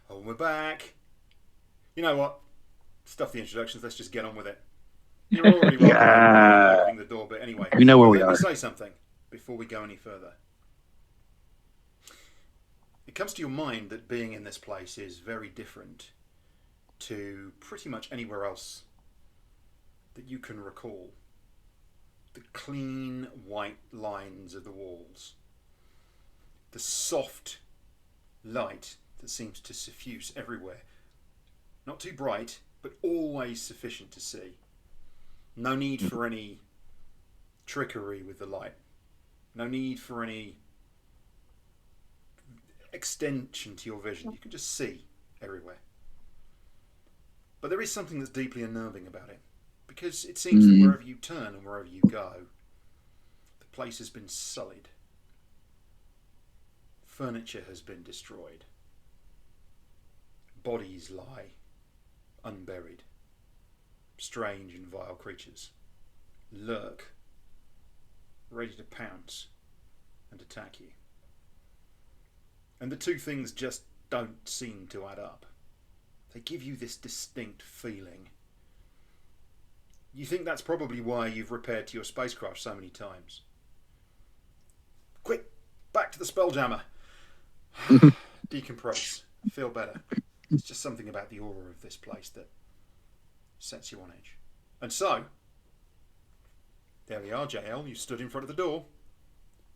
Oh, we're back. You know what? Stuff the introductions. Let's just get on with it. You're already welcome opening the door, but anyway. We know where we let are. me say something before we go any further. It comes to your mind that being in this place is very different to pretty much anywhere else that you can recall. The clean white lines of the walls. The soft light that seems to suffuse everywhere. Not too bright, but always sufficient to see. No need for any trickery with the light. No need for any extension to your vision. You can just see everywhere. But there is something that's deeply unnerving about it. Because it seems that wherever you turn and wherever you go, the place has been sullied. Furniture has been destroyed. Bodies lie unburied. Strange and vile creatures lurk, ready to pounce and attack you. And the two things just don't seem to add up. They give you this distinct feeling. You think that's probably why you've repaired to your spacecraft so many times. Quick, back to the Spelljammer. Decompress. Feel better. It's just something about the aura of this place that sets you on edge. And so, there we are, JL. You stood in front of the door.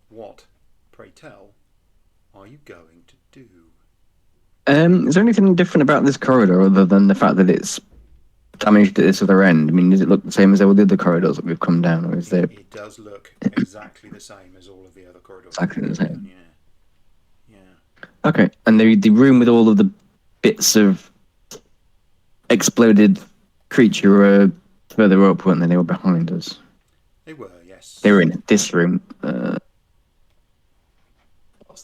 What, pray tell, are you going to do? Is there anything different about this corridor other than the fact that it's damaged at this other end? I mean, does it look the same as all the other corridors that we've come down, or is there... It does look exactly the same as all of the other corridors. Exactly the same. Yeah. Okay, and the room with all of the bits of exploded creature were further up, weren't they? They were behind us. They were, yes. They were in this room.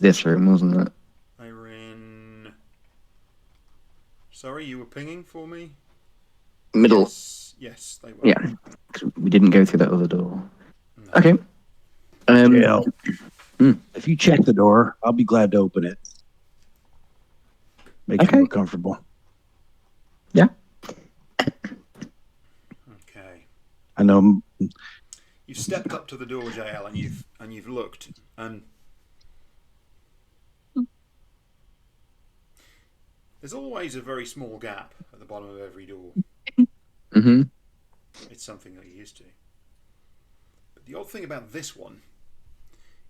This room, wasn't it? They were in... Sorry, you were pinging for me? Middle. Yes, they were. Yeah, we didn't go through that other door. No. Okay. If you check the door, I'll be glad to open it. Make you more comfortable. Yeah. Okay. I know. You've stepped up to the door, JL, and you've looked, and there's always a very small gap at the bottom of every door. Mm-hmm. It's something that you're used to. But the odd thing about this one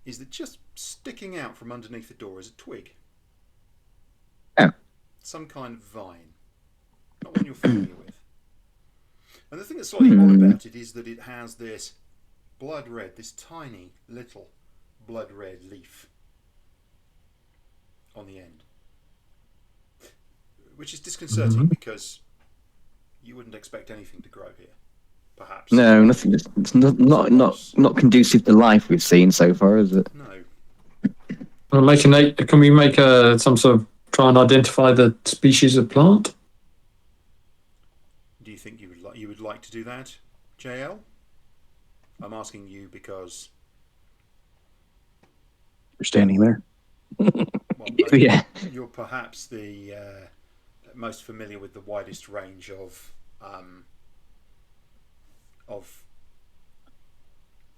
is that just sticking out from underneath the door is a twig. Oh. Some kind of vine. Not one you're familiar with. And the thing that's slightly odd about it is that it has this blood red, this tiny little blood red leaf on the end. Which is disconcerting because you wouldn't expect anything to grow here, perhaps. No, nothing. It's not conducive to life we've seen so far, is it? No. Well, can we make some sort of try and identify the species of plant? Do you think you would like to do that, JL? I'm asking you because You're standing there. well, Yeah. you're perhaps the most familiar with the widest range of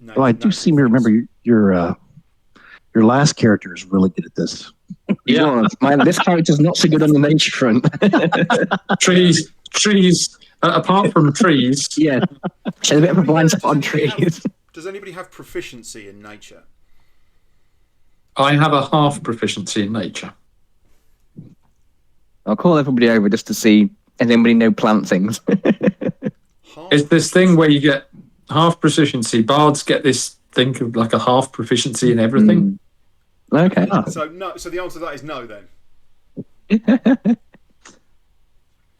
Well, I do seem to remember your last character is really good at this. Yeah. This character's not so good on the nature front. Trees. Apart from trees. Yeah. She has a bit of a blind spot on trees. Does anybody have proficiency in nature? I have a half proficiency in nature. I'll call everybody over just to see, does anybody know plant things? It's this thing where you get half proficiency. Bards get this thing of like a half proficiency in everything. Okay. So no. So the answer to that is no. Then.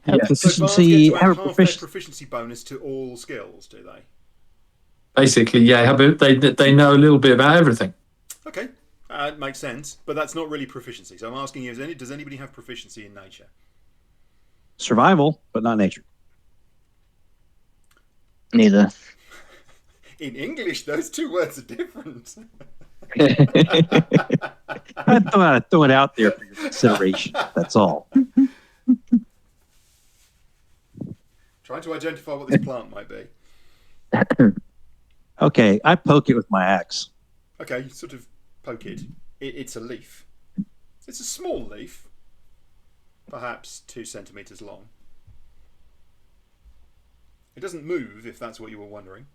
Proficiency. So bards get to add half their proficiency bonus to all skills, do they? Basically, yeah. They know a little bit about everything. Okay, it makes sense, but that's not really proficiency. So I'm asking you: does anybody have proficiency in nature? Survival, but not nature. Neither. In English, those two words are different. I thought I'd throw it out there for your consideration. That's all. Trying to identify what this plant might be. Okay, I poke it with my axe. Okay, you sort of poke it. It's a leaf. It's a small leaf, perhaps 2 centimeters long. It doesn't move, if that's what you were wondering.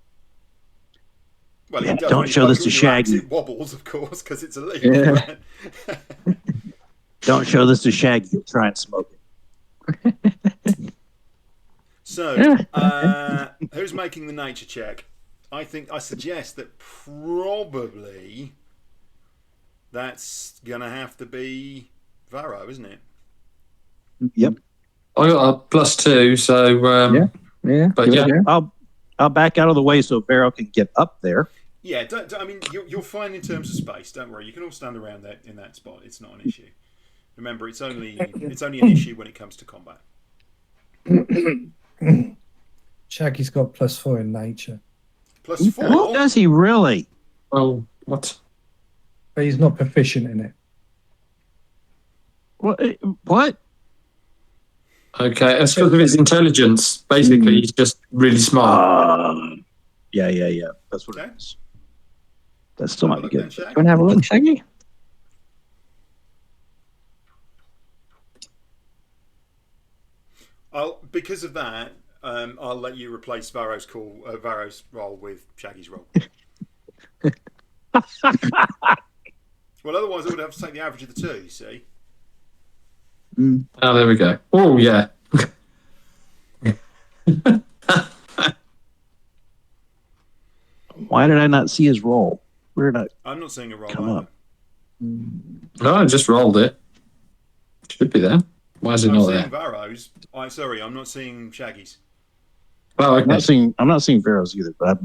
Well, Yeah, it does. don't When you show poke this it to with your axe, Shaggy. It wobbles, of course, because it's a leaf. Yeah. Don't show this to Shaggy. He'll try and smoke it. So, who's making the nature check? I suggest that probably that's gonna have to be Varro, isn't it? Yep. I got a +2, so Yeah. But give it yeah. a go. I'll back out of the way so Vero can get up there. Yeah, I mean, you're fine in terms of space. Don't worry. You can all stand around that in that spot. It's not an issue. Remember, it's only an issue when it comes to combat. Shaggy's got +4 in nature, +4. Does he really? well, what? but he's not proficient in it. What? Okay, it's because of his intelligence. Basically, he's just really smart. Yeah. That's what it is. That still Have a might be look then, good. Shag. You want to have a look, Shaggy? Because of that, I'll let you replace Varro's roll with Shaggy's roll. Well, otherwise I would have to take the average of the two. You see. Oh, there we go. Oh, yeah. Why did I not see his roll? Where did I? I'm not seeing a roll. Come either. up. No, I just rolled it. Should be there. Why is it I'm not seeing there? Varro's. I'm not seeing Shaggy's. Oh, I'm okay. not seeing Vero's either, but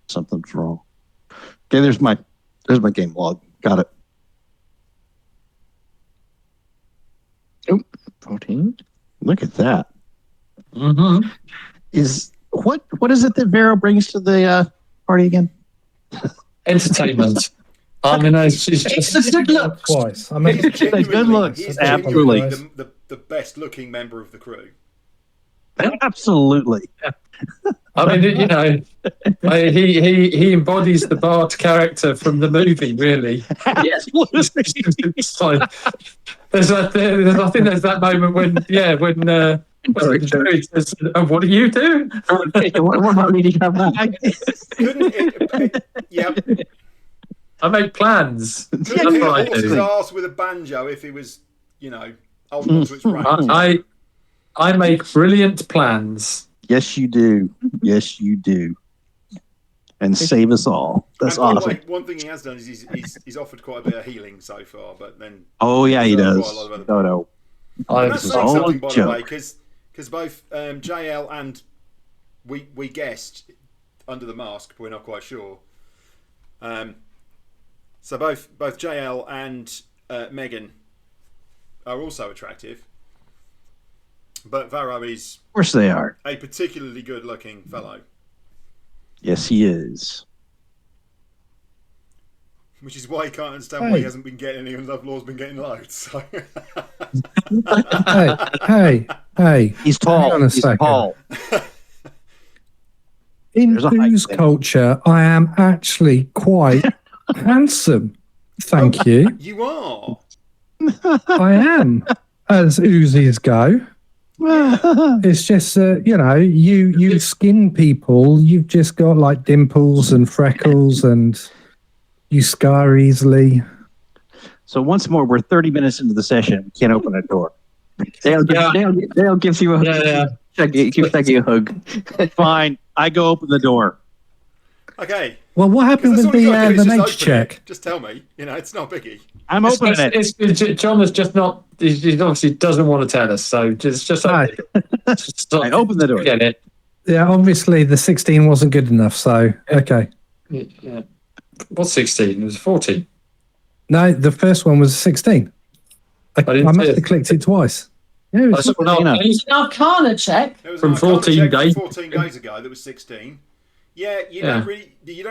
something's wrong. Okay, there's my game log. Got it. 14. Look at that. Mm-hmm. What is it that Vero brings to the party again? Entertainment. I mean, she's just It's good luck twice. I mean, He's good looks, He's absolutely. genuinely the best looking member of the crew. Absolutely. I mean, you know, he embodies the Bart character from the movie, really. Yes. It's like, I think there's that moment when the druid says, "Oh, what do you do?" What about leading up that? Yeah. I make plans. Couldn't That's hit a what I horse's do. arse with a banjo if he was, holding onto its reins. I make brilliant plans. Yes, you do. Yes, you do. And save us all. That's And by the awesome. way, one thing he has done is he's offered quite a bit of healing so far, but then Oh yeah, he Quite a does. lot of No, no. And that's This is saying all something, a by the joke. way, because both JL and we guessed under the mask, but we're not quite sure. So both JL and Megan are also attractive, but Varro is Of course they are. a particularly good-looking fellow, Yes, he is. which is why he can't understand why he hasn't been getting any, and Lovelaw's been getting loads. So. hey. He's Hang on tall. a He's second. tall. In There's a height whose thing. culture, I am actually quite handsome. Thank you. You are. I am, as Uzis go. It's just you skin people, you've just got like dimples and freckles and you scar easily. So once more, we're 30 minutes into the session. We can't open a door. Dale gives you a Yeah. Shaggy, give Shaggy a hug. Fine. I go open the door. Okay. Well, what happened Because with that's all you gotta do the is just nature open check? it. Just tell me. It's not a biggie. I'm opening it. It's John is just not. He obviously doesn't want to tell us. So just No. I open the door. Get it. Yeah, obviously the 16 wasn't good enough, so okay. Yeah. What's 16? It was 14. No, the first one was 16. I didn't must see have it. clicked it twice. Yeah, I saw an Arcana check. There was From an Arcana 14 check days. 14 days ago. That was 16. Yeah, you don't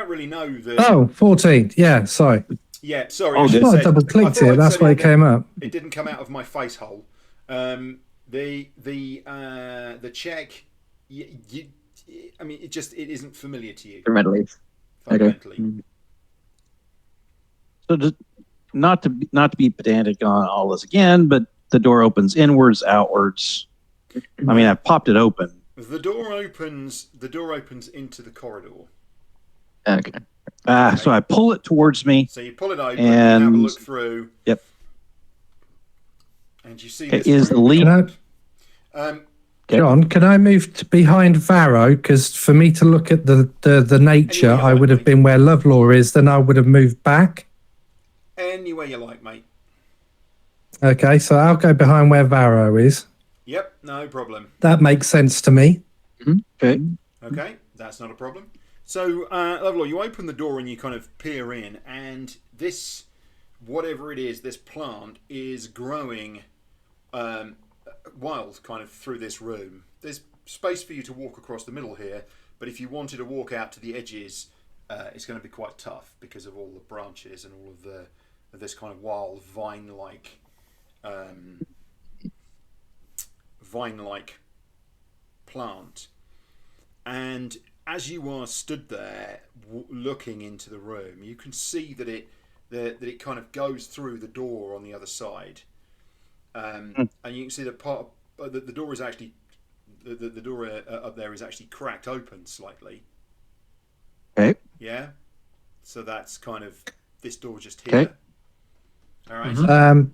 really know the. Oh, 14. Yeah, sorry. Yeah, sorry. Oh, I should I have said- double clicked I thought it. I'd That's said why it came up. It didn't come out of my face hole. The check. I mean, it isn't familiar to you Readily. fundamentally. Okay. So just not to be pedantic on all this again, but the door opens inwards, outwards. I mean, I've popped it open. The door opens into the corridor. Okay. So I pull it towards me. So you pull it open And- you have a look through. Yep. And you see Okay, this is the room. lead? Can I, John, can I move to behind Varro? Because for me to look at the nature, Anyway, I would have mate. been where Lovelaw is, then I would have moved back. Anywhere you like, mate. Okay, so I'll go behind where Varro is. Yep, no problem. That makes sense to me. Okay. Okay, that's not a problem. So, Lovelow, you open the door and you kind of peer in, and this, whatever it is, this plant is growing wild kind of through this room. There's space for you to walk across the middle here, but if you wanted to walk out to the edges, it's going to be quite tough because of all the branches and all of this kind of wild vine-like plant. And as you are stood there looking into the room, you can see that it kind of goes through the door on the other side, and you can see that part of, the door is actually the door up there is actually cracked open slightly. Okay. Yeah. So that's kind of this door just here. Okay. All right.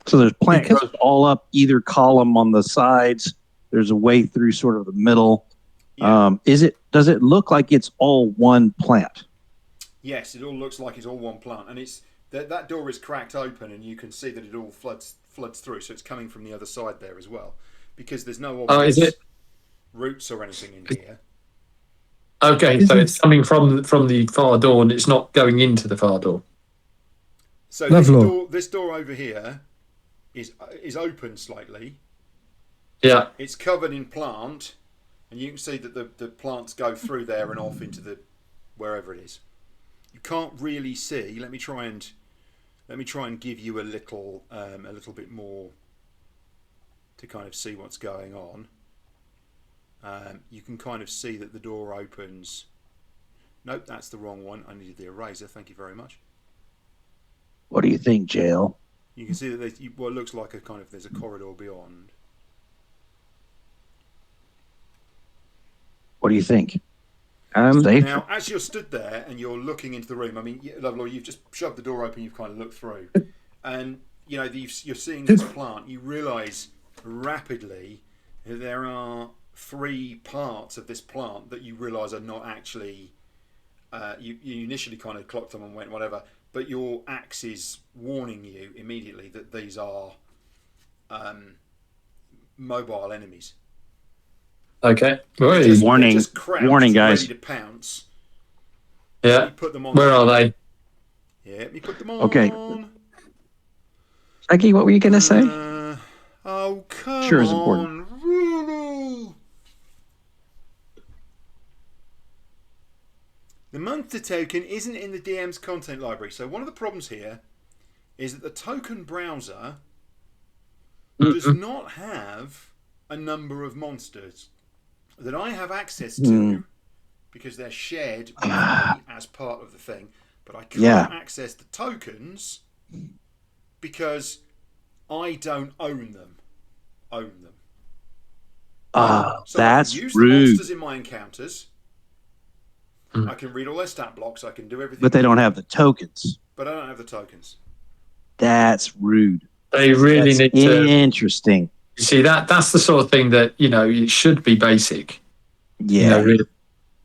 So there's plant Because- growth all up either column on the sides. There's a way through sort of the middle. Yeah. Does it look like it's all one plant? Yes, it all looks like it's all one plant, and it's that door is cracked open, and you can see that it all floods through. So it's coming from the other side there as well, because there's no is it? roots or anything in here. Okay, so it's coming from the far door, and it's not going into the far door. So Lovelow. this door over here is open slightly. Yeah. It's covered in plant, and you can see that the plants go through there and off into the wherever it is. You can't really see. Let me try and give you a little bit more to kind of see what's going on. You can kind of see that the door opens. Nope, that's the wrong one. I needed the eraser. Thank you very much. What do you think, Jail? You can see that there's what looks like there's a corridor beyond. What do you think? Safe. Now, as you're stood there and you're looking into the room, I mean, Lovelow, you've just shoved the door open. You've kind of looked through, and you know you're seeing this plant. You realise rapidly that there are 3 parts of this plant that you realise are not actually. You initially kind of clocked them and went whatever, but your axe is warning you immediately that these are mobile enemies. Okay. They're just Warning. crouched, Warning, guys. ready to pounce. Yeah. You put them on. Where are they? Yeah, me put them on. Okay. Aggie, what were you going to say? Oh, come Sure is on, important. really? The monster token isn't in the DM's content library. So one of the problems here is that the token browser does not have a number of monsters that I have access to because they're shared with me as part of the thing. But I can't access the tokens because I don't own them. So That's I can use the rude. monsters in my encounters. I can read all their stat blocks. I can do everything. But they don't have the tokens. But I don't have the tokens. That's rude. They really That's need to. interesting. You see, that's the sort of thing that it should be basic. Yeah, Really.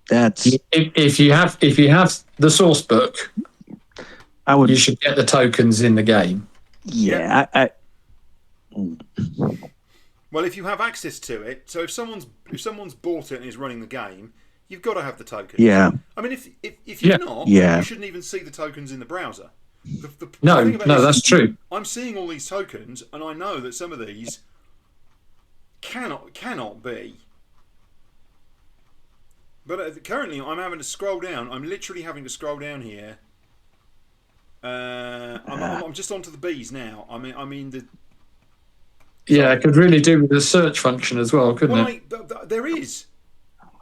that's. If you have the source book, I would. you should get the tokens in the game. Yeah, I Well, if you have access to it, so if someone's bought it and is running the game, you've got to have the tokens. Yeah. I mean, if you're not, Yeah. you shouldn't even see the tokens in the browser. The No, thing about this that's is true. I'm seeing all these tokens, and I know that some of these cannot be. But currently, I'm having to scroll down. I'm literally having to scroll down here. I'm just onto the bees now. I mean the. Yeah, it could really do with the search function as well, couldn't it? There is.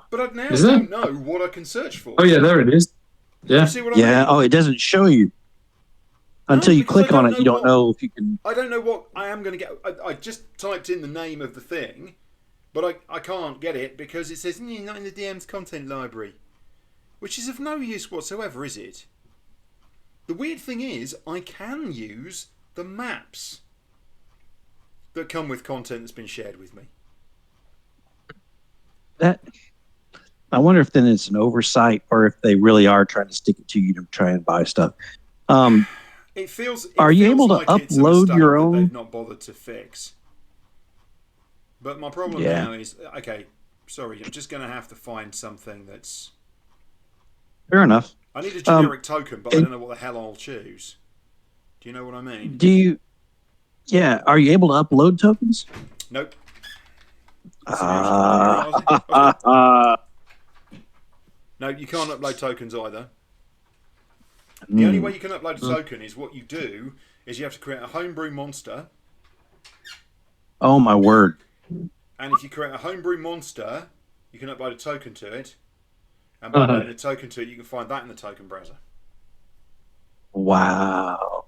But I now Is there? don't know what I can search for. Oh yeah, there it is. Do you Yeah. see what I Yeah. mean? Oh, it doesn't show you until you because click I on don't it. You know don't what- know if you can. I don't know what I am going to get. I just typed in the name of the thing, but I can't get it because it says not in the DM's content library, which is of no use whatsoever, is it? The weird thing is, I can use the maps that come with content that's been shared with me. That I wonder if then it's an oversight or if they really are trying to stick it to you to try and buy stuff. It feels. Are you feels able to like it's a upload mistake your that own? They've not bothered to fix. But my problem Yeah. now is okay. Sorry, I'm just going to have to find something that's. Fair enough. I need a generic token, but I don't know what the hell I'll choose. Do you know what I mean? Do you? Yeah. Are you able to upload tokens? Nope. Uh, No, you can't upload tokens either. The only way you can upload a token is what you do is you have to create a homebrew monster, Oh my word! and if you create a homebrew monster, you can upload a token to it, and by uploading a token to it, you can find that in the token browser. Wow.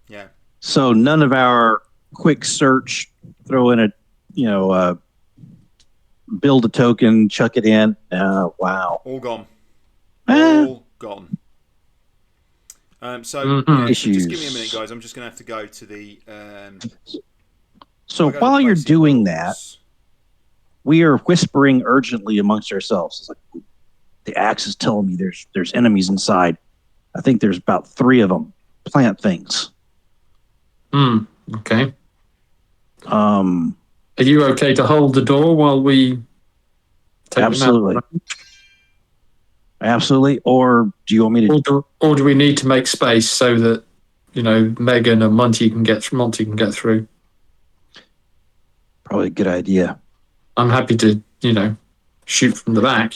Yeah. So none of our quick search, throw in a, build a token, chuck it in. Wow. All gone. Eh. All gone. So Mhm. just give me a Issues. minute, guys. I'm just going to have to go to the. So I'll go to while you're basic doing rules. that, we are whispering urgently amongst ourselves. It's like the axe is telling me there's enemies inside. I think there's about 3 of them. Plant things. Okay. Um, Are you okay to hold the door while we take absolutely, them out? absolutely. Or do you want me to? Or do we need to make space so that Megan and Monty can get through? Probably a good idea. I'm happy to shoot from the back.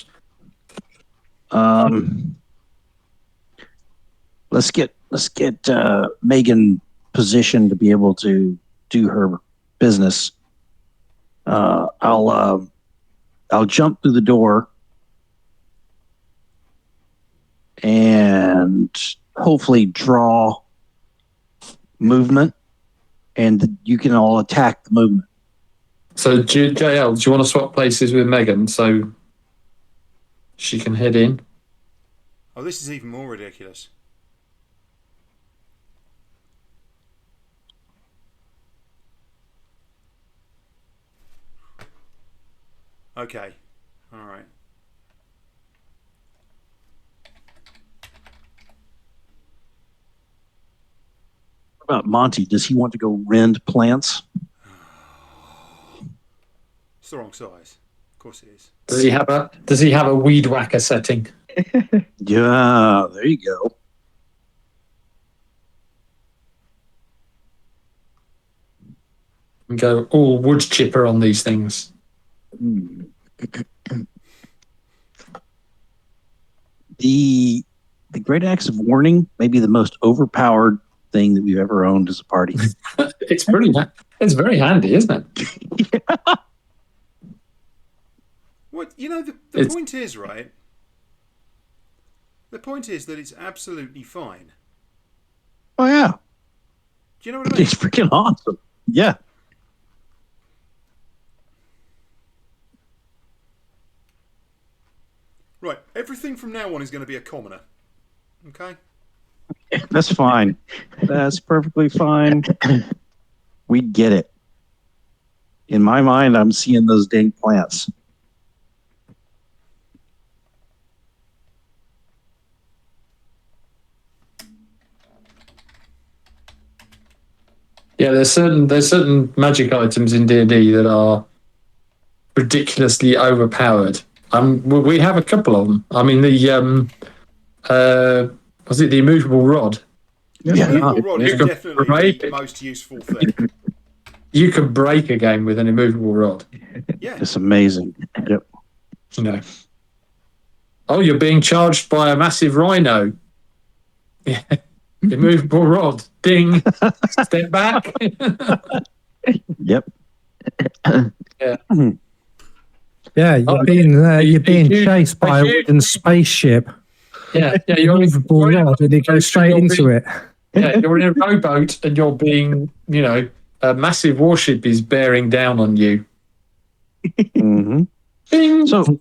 Let's get Megan positioned to be able to do her business. I'll jump through the door and hopefully draw movement, and you can all attack the movement. So JL, do you want to swap places with Megan so she can head in? Oh, this is even more ridiculous. Okay. All right. What about Monty? Does he want to go rend plants? It's the wrong size. Of course it is. Does he have a weed whacker setting? Yeah, there you go. And go all wood chipper on these things. The Great Axe of Warning may be the most overpowered thing that we've ever owned as a party. It's very handy, isn't it? What the It's- point is, right? The point is that it's absolutely fine. Oh yeah, Do you know what I mean? it's freaking awesome. Yeah. Right. Everything from now on is going to be a commoner. Okay. That's fine. That's perfectly fine. We get it. In my mind, I'm seeing those dang plants. Yeah, there's certain magic items in D&D that are ridiculously overpowered. We have a couple of them. I mean, was it the immovable rod? Yeah. Immovable rod is Yeah. definitely Right. the most useful thing. You can break a game with an immovable rod. Yeah. It's amazing. Yep. Oh, you're being charged by a massive rhino. Yeah. Immovable rod. Ding. Step back. Yep. Yeah. Yeah, you're being chased by a wooden spaceship. Yeah, you're Movable rod, and it goes straight into it. Yeah, you're in a rowboat and you're being, a massive warship is bearing down on you. Mm-hmm. So,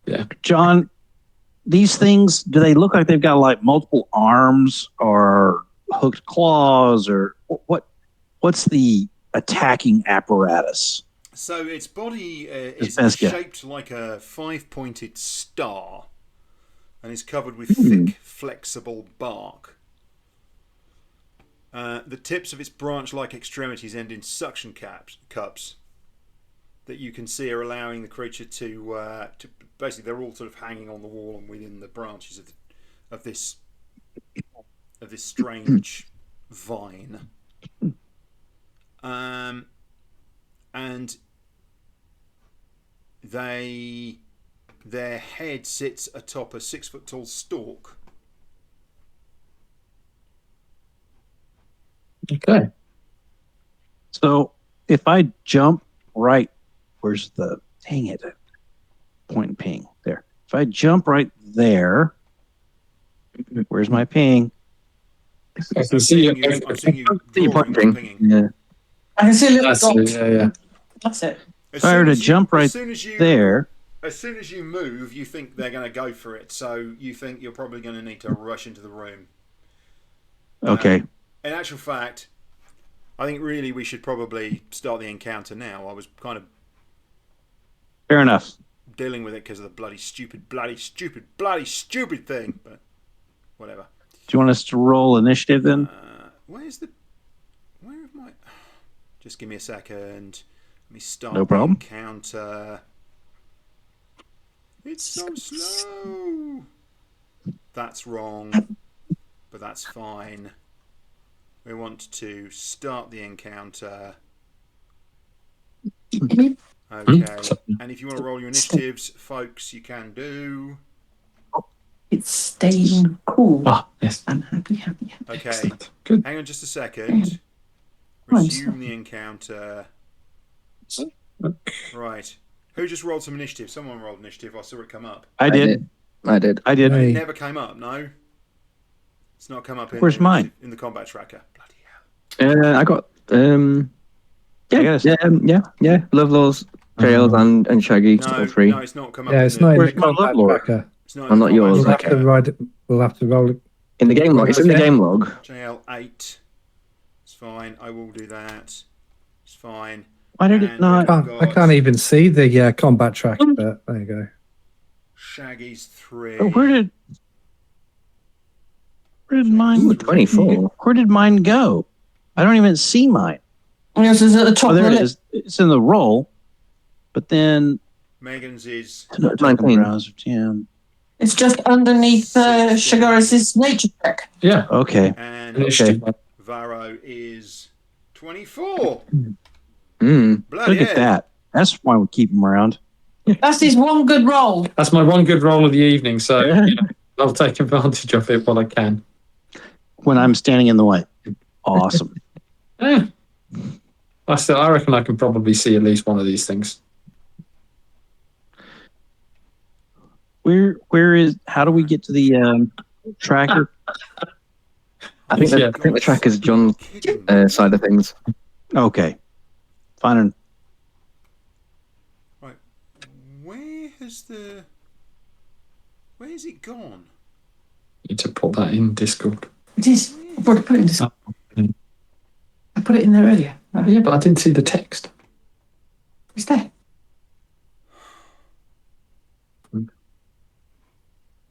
Yeah. John, these things, do they look like they've got like multiple arms or hooked claws, or what's the attacking apparatus? So its body is Vesca. shaped like a 5-pointed star and is covered with thick, flexible bark. The tips of its branch-like extremities end in suction cups that you can see are allowing the creature to basically, they're all sort of hanging on the wall and within the branches of this strange vine. And their head sits atop a 6-foot-tall stalk. Okay. So if I jump right, where's the, dang it, point and ping there. If I jump right there, where's my ping? I can see you. I'm seeing you See you drawing, pointing. pinging. Yeah. I can see a little That's dot. it, yeah. That's it. As If I were soon to as you- jump right as soon as you- there, As soon as you move, you think they're going to go for it, so you think you're probably going to need to rush into the room. okay. In actual fact, I think really we should probably start the encounter now. I was kind of Fair enough. dealing with it because of the bloody stupid thing, but whatever. Do you want us to roll initiative then? Where have my... Just give me a second. Let me start No problem. the encounter. It's so slow. That's wrong, but that's fine. We want to start the encounter. Okay. And if you want to roll your initiatives, folks, you can do. It's staying cool. Ah, yes. I'm happy. Okay. Excellent. Good. Hang on just a second. Right. Resume the encounter. Right. Who just rolled some initiative? Someone rolled initiative. I saw it come up. I did. I did. I did. Hey. It never came up, no? It's not come up in Where's the mine? in the combat tracker. Bloody hell. I got I got yeah. Love Laws, Trails, and Shaggy, No, all three. no, it's not come up. Yeah, in it's the, not in Where's the my combat Lovelord? tracker. It's not I'm in not the yours. combat tracker. We'll have to roll it. In the game log, it's in the game log. JL8. It's fine. I will do that. It's fine. Why did it And not? we've I can't even see the combat tracker, but there you go. Shaggy's 3. Oh, where did mine? Ooh, 24. Where did mine go? I don't even see mine. Yours is at the top Oh, of there the it list. is. It's in the roll, but then Megan's is... not 19. browser, Tim. It's just underneath Shagaris's nature check. Yeah. Okay. And Initiative. Varro is 24. Mm. Bloody Look at hell. that. That's why we keep him around. That's his one good roll. That's my one good roll of the evening, so I'll take advantage of it while I can. When I'm standing in the way. Awesome. Yeah. I reckon I can probably see at least one of these things. Where is? How do we get to the tracker? I think Yeah. the track is John's Kidding me. side of things. Okay. Fine. Right. Where has it gone? Need to put that in Discord. It is. I've already put it in this. I put it in there earlier. Oh, yeah, but I didn't see the text. It's there.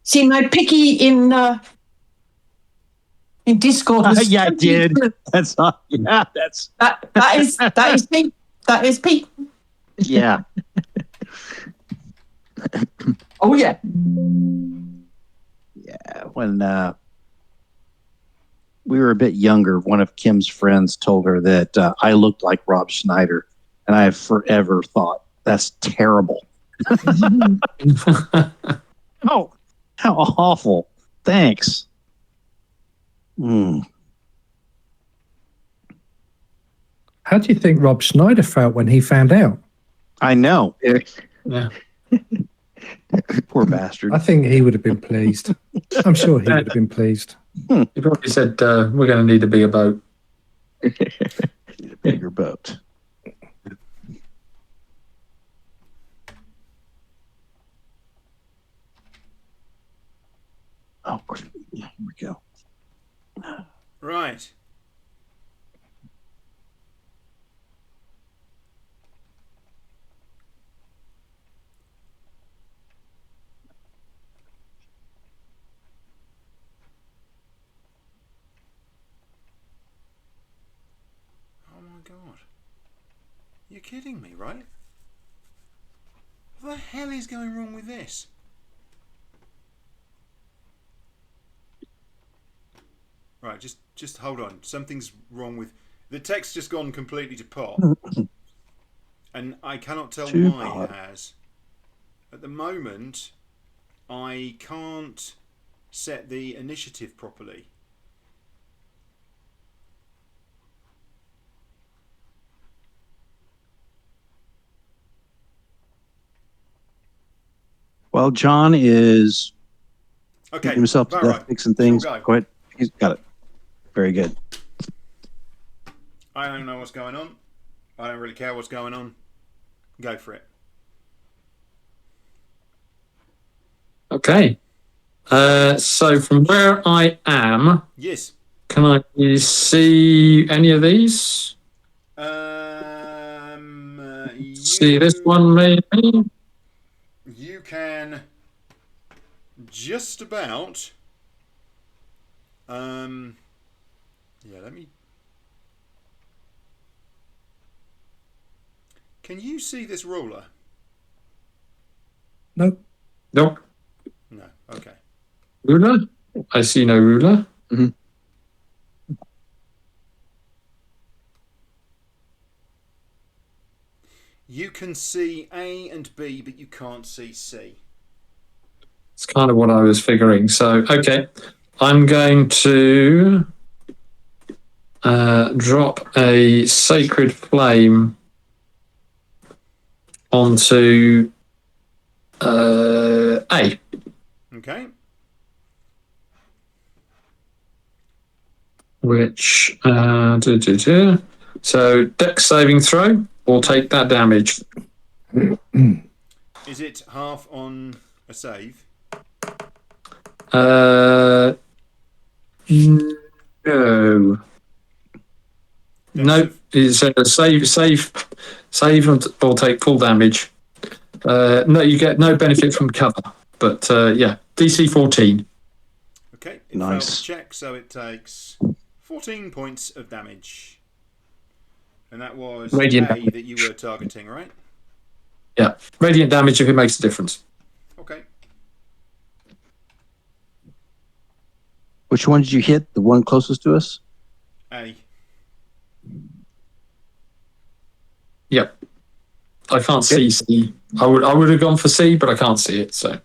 See, my picky in Discord. was Yeah, I did. That's not. Yeah, that's. That is Pete. That is Pete. Yeah. Oh yeah. Yeah. When we were a bit younger, one of Kim's friends told her that I looked like Rob Schneider, and I have forever thought that's terrible. Oh, how awful! Thanks. How do you think Rob Schneider felt when he found out? I know. Yeah. Poor bastard. I think he would have been pleased. I'm sure he would have been pleased. He probably said, we're going to need a bigger boat. Need a bigger boat. Oh, of course. Yeah, here we go. Right. Oh my god. You're kidding me, right? What the hell is going wrong with this? Right, just hold on. Something's wrong with the text. Just gone completely to pot, and I cannot tell To why pot. it has. At the moment, I can't set the initiative properly. While John is Okay, getting himself to Varro, death, fixing things, shall we go ahead. He's got it. Very good. I don't know what's going on. I don't really care what's going on. Go for it. Okay. So from where I am, Yes. can I see any of these? See this one, maybe? You can just about. Yeah, let me. Can you see this ruler? Nope. Nope. No. Okay. Ruler? I see no ruler. You can see A and B, but you can't see C. It's kind of what I was figuring. So, okay. I'm going to drop a sacred flame onto A. Okay. Which, so dex saving throw will take that damage. Is it half on a save? No. No, it's a save will take full damage. No, you get no benefit from cover, but yeah, DC 14. Okay, it Nice. failed the check, so it takes 14 points of damage. And that was Radiant A damage. that you were targeting, right? Yeah, radiant damage if it makes a difference. Okay. Which one did you hit? The one closest to us? A. Yep. I can't see C. I would have gone for C, but I can't see it. So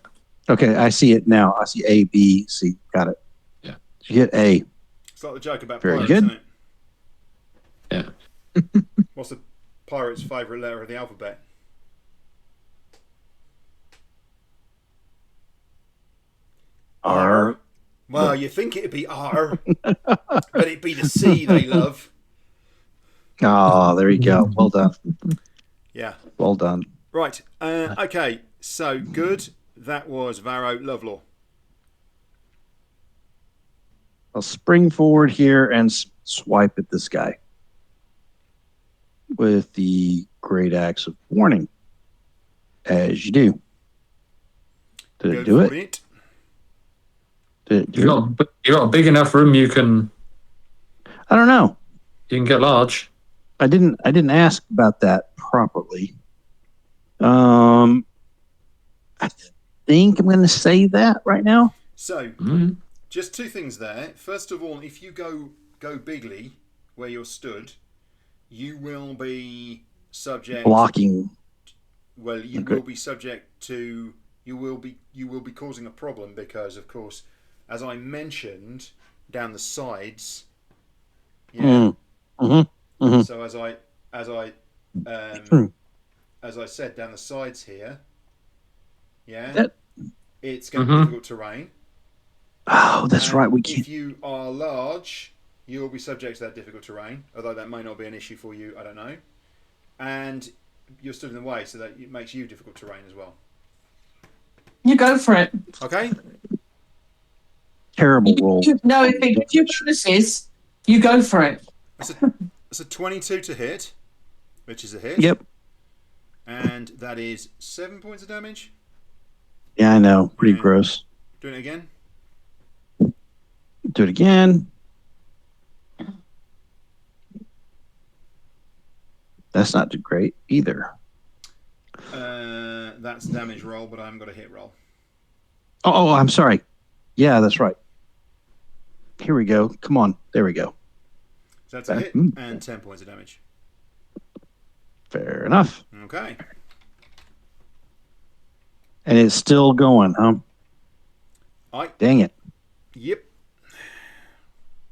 Okay, I see it now. I see A, B, C. Got it. Yeah. You hit A. It's like the joke about Very pirates, good. isn't it? yeah. What's the pirate's favourite letter of the alphabet? R. Well, you think it'd be R, but it'd be the C they love. Oh, there you go. Well done. Yeah. Well done. Right. Okay. So good. That was Varro Lovelaw. I'll spring forward here and swipe at this guy with the Great Axe of Warning, as you do. Did it Go do for it? it. Did it You do it? got a big enough room. You can I don't know. get large. I didn't ask about that properly. I think I'm going to say that right now. So, just two things there. First of all, if you go bigly where you're stood, you will be subject. Blocking. Well, you Okay. will be subject to. You will be causing a problem because, of course, as I mentioned, down the sides. Yeah. Mhm. So as I said down the sides here, Yeah. That- It's going to be difficult terrain. Oh, that's And right. We If can't. you are large, you will be subject to that difficult terrain, although that may not be an issue for you. I don't know. And you're stood in the way, so that it makes you difficult terrain as well. You go for it. Okay. Terrible roll. No, if it gives you bonuses, you go for it. It's a 22 to hit, which is a hit. Yep. And that is 7 points of damage. Yeah, I know. Pretty Yeah. gross. Doing it again. Do it again. That's not great either. That's damage roll, but I haven't got a hit roll. Oh, I'm sorry. Yeah, that's right. Here we go. Come on. There we go. So that's a hit and 10 points of damage. Fair enough. Okay. And it's still going, huh? Dang it. Yep.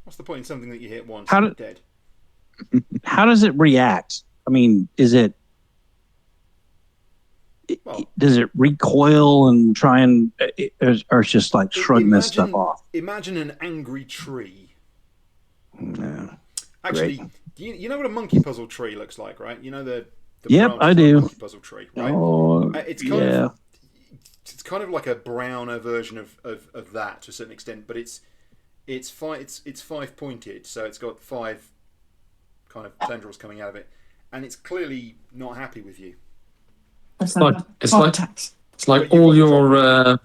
What's the point in something that you hit once How and did- dead? How does it react? I mean, is it... Well- does it recoil and try and... or it's just like shrugging this stuff off? Imagine an angry tree. Yeah. Actually, Great. you know what a monkey puzzle tree looks like, right? You know the Yep, branches I of a do. monkey puzzle tree, right? Oh, It's kind yeah. of it's kind of like a browner version of that to a certain extent, but it's 5 pointed, so it's got 5 kind of tendrils coming out of it, and it's clearly not happy with you. It's It's like all your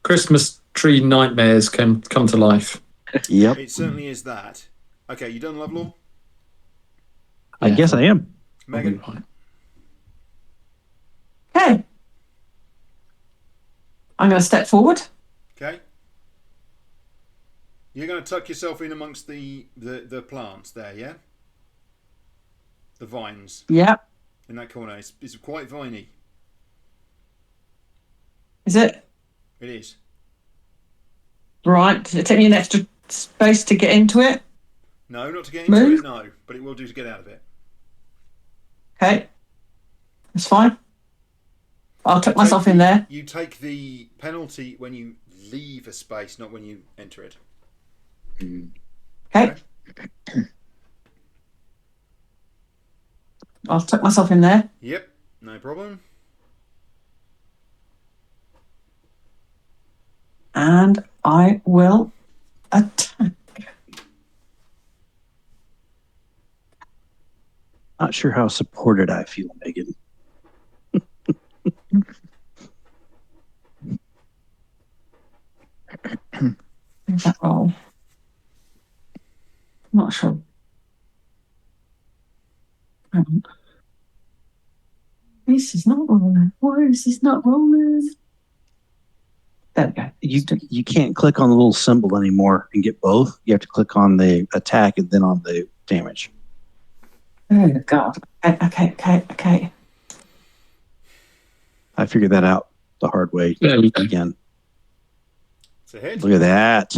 Christmas tree nightmares can come to life. Yep. It certainly is that. Okay, you done, Lovelore? I guess I am. Megan? Fine. Okay. I'm going to step forward. Okay. You're going to tuck yourself in amongst the plants there, yeah? The vines Yep. in that corner. It's quite viney. Is it? It is. Right. Does it take me an extra space to get into it? No, not to get into Move? it, no. But it will do to get out of it. Okay. That's fine. I'll tuck myself in there. You take the penalty when you leave a space, not when you enter it. Okay. I'll tuck myself in there. Yep, no problem. And I will attack. Not sure how supported I feel, Megan. Where's that roll? Not sure. Hang on. This is not rolling. Why is this not rolling? There we go. You can't click on the little symbol anymore and get both. You have to click on the attack and then on the damage. Oh, God. Okay. I figured that out the hard way There you go. again. It's a hit. Look at that.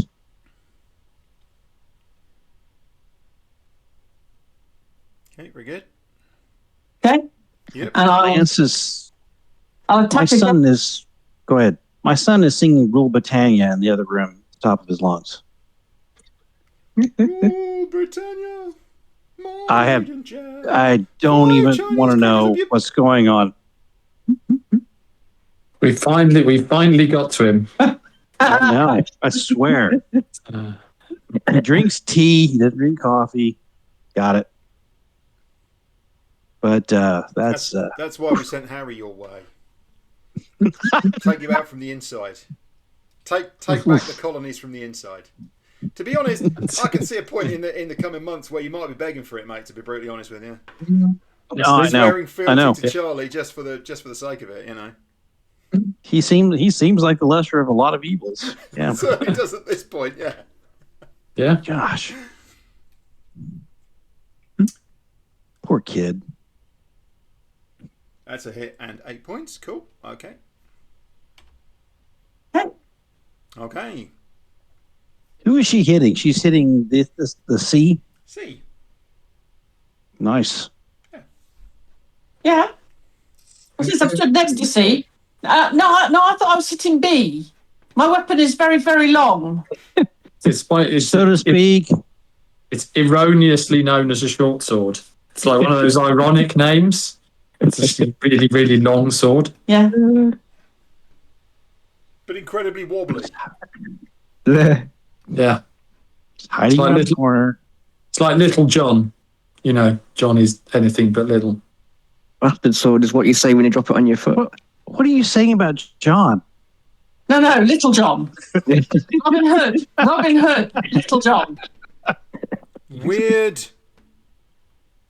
Okay, very good. Okay. Yep. And I'll My attack again. son is... Go ahead. My son is singing Rule Britannia in the other room at the top of his lungs. Ooh, Britannia. My I have- Lord Jack. I don't Why, even Chinese want to crackers know have you- what's going on. We finally got to him. No, I swear. Uh, He drinks tea. He doesn't drink coffee. Got it. But that's That's why we sent Harry your way. Take you out from the inside. Take back the colonies from the inside. To be honest, I can see a point in the coming months where you might be begging for it, mate. To be brutally honest with you, no, I know. swearing I know. fealty to Charlie just for the sake of it, you know. He seems like the lesser of a lot of evils. Yeah. So he does at this point, yeah. yeah. Gosh. Poor kid. That's a hit and 8 points. Cool. Okay. Okay. Okay. Who is she hitting? She's hitting the C. See. Nice. Yeah. Well, since I'm stood next to C, I thought I was hitting B. My weapon is very, very long. It's So to speak. It's erroneously known as a short sword. It's like one of those ironic names. It's a really, really long sword. Yeah. But incredibly wobbly. Yeah. Hiding like around the little- corner. It's like Little John. You know, John is anything but little. Bastard sword is what you say when you drop it on your foot. What are you saying about John? No, Little John. Robin Hood. Robin Hood. Little John. Weird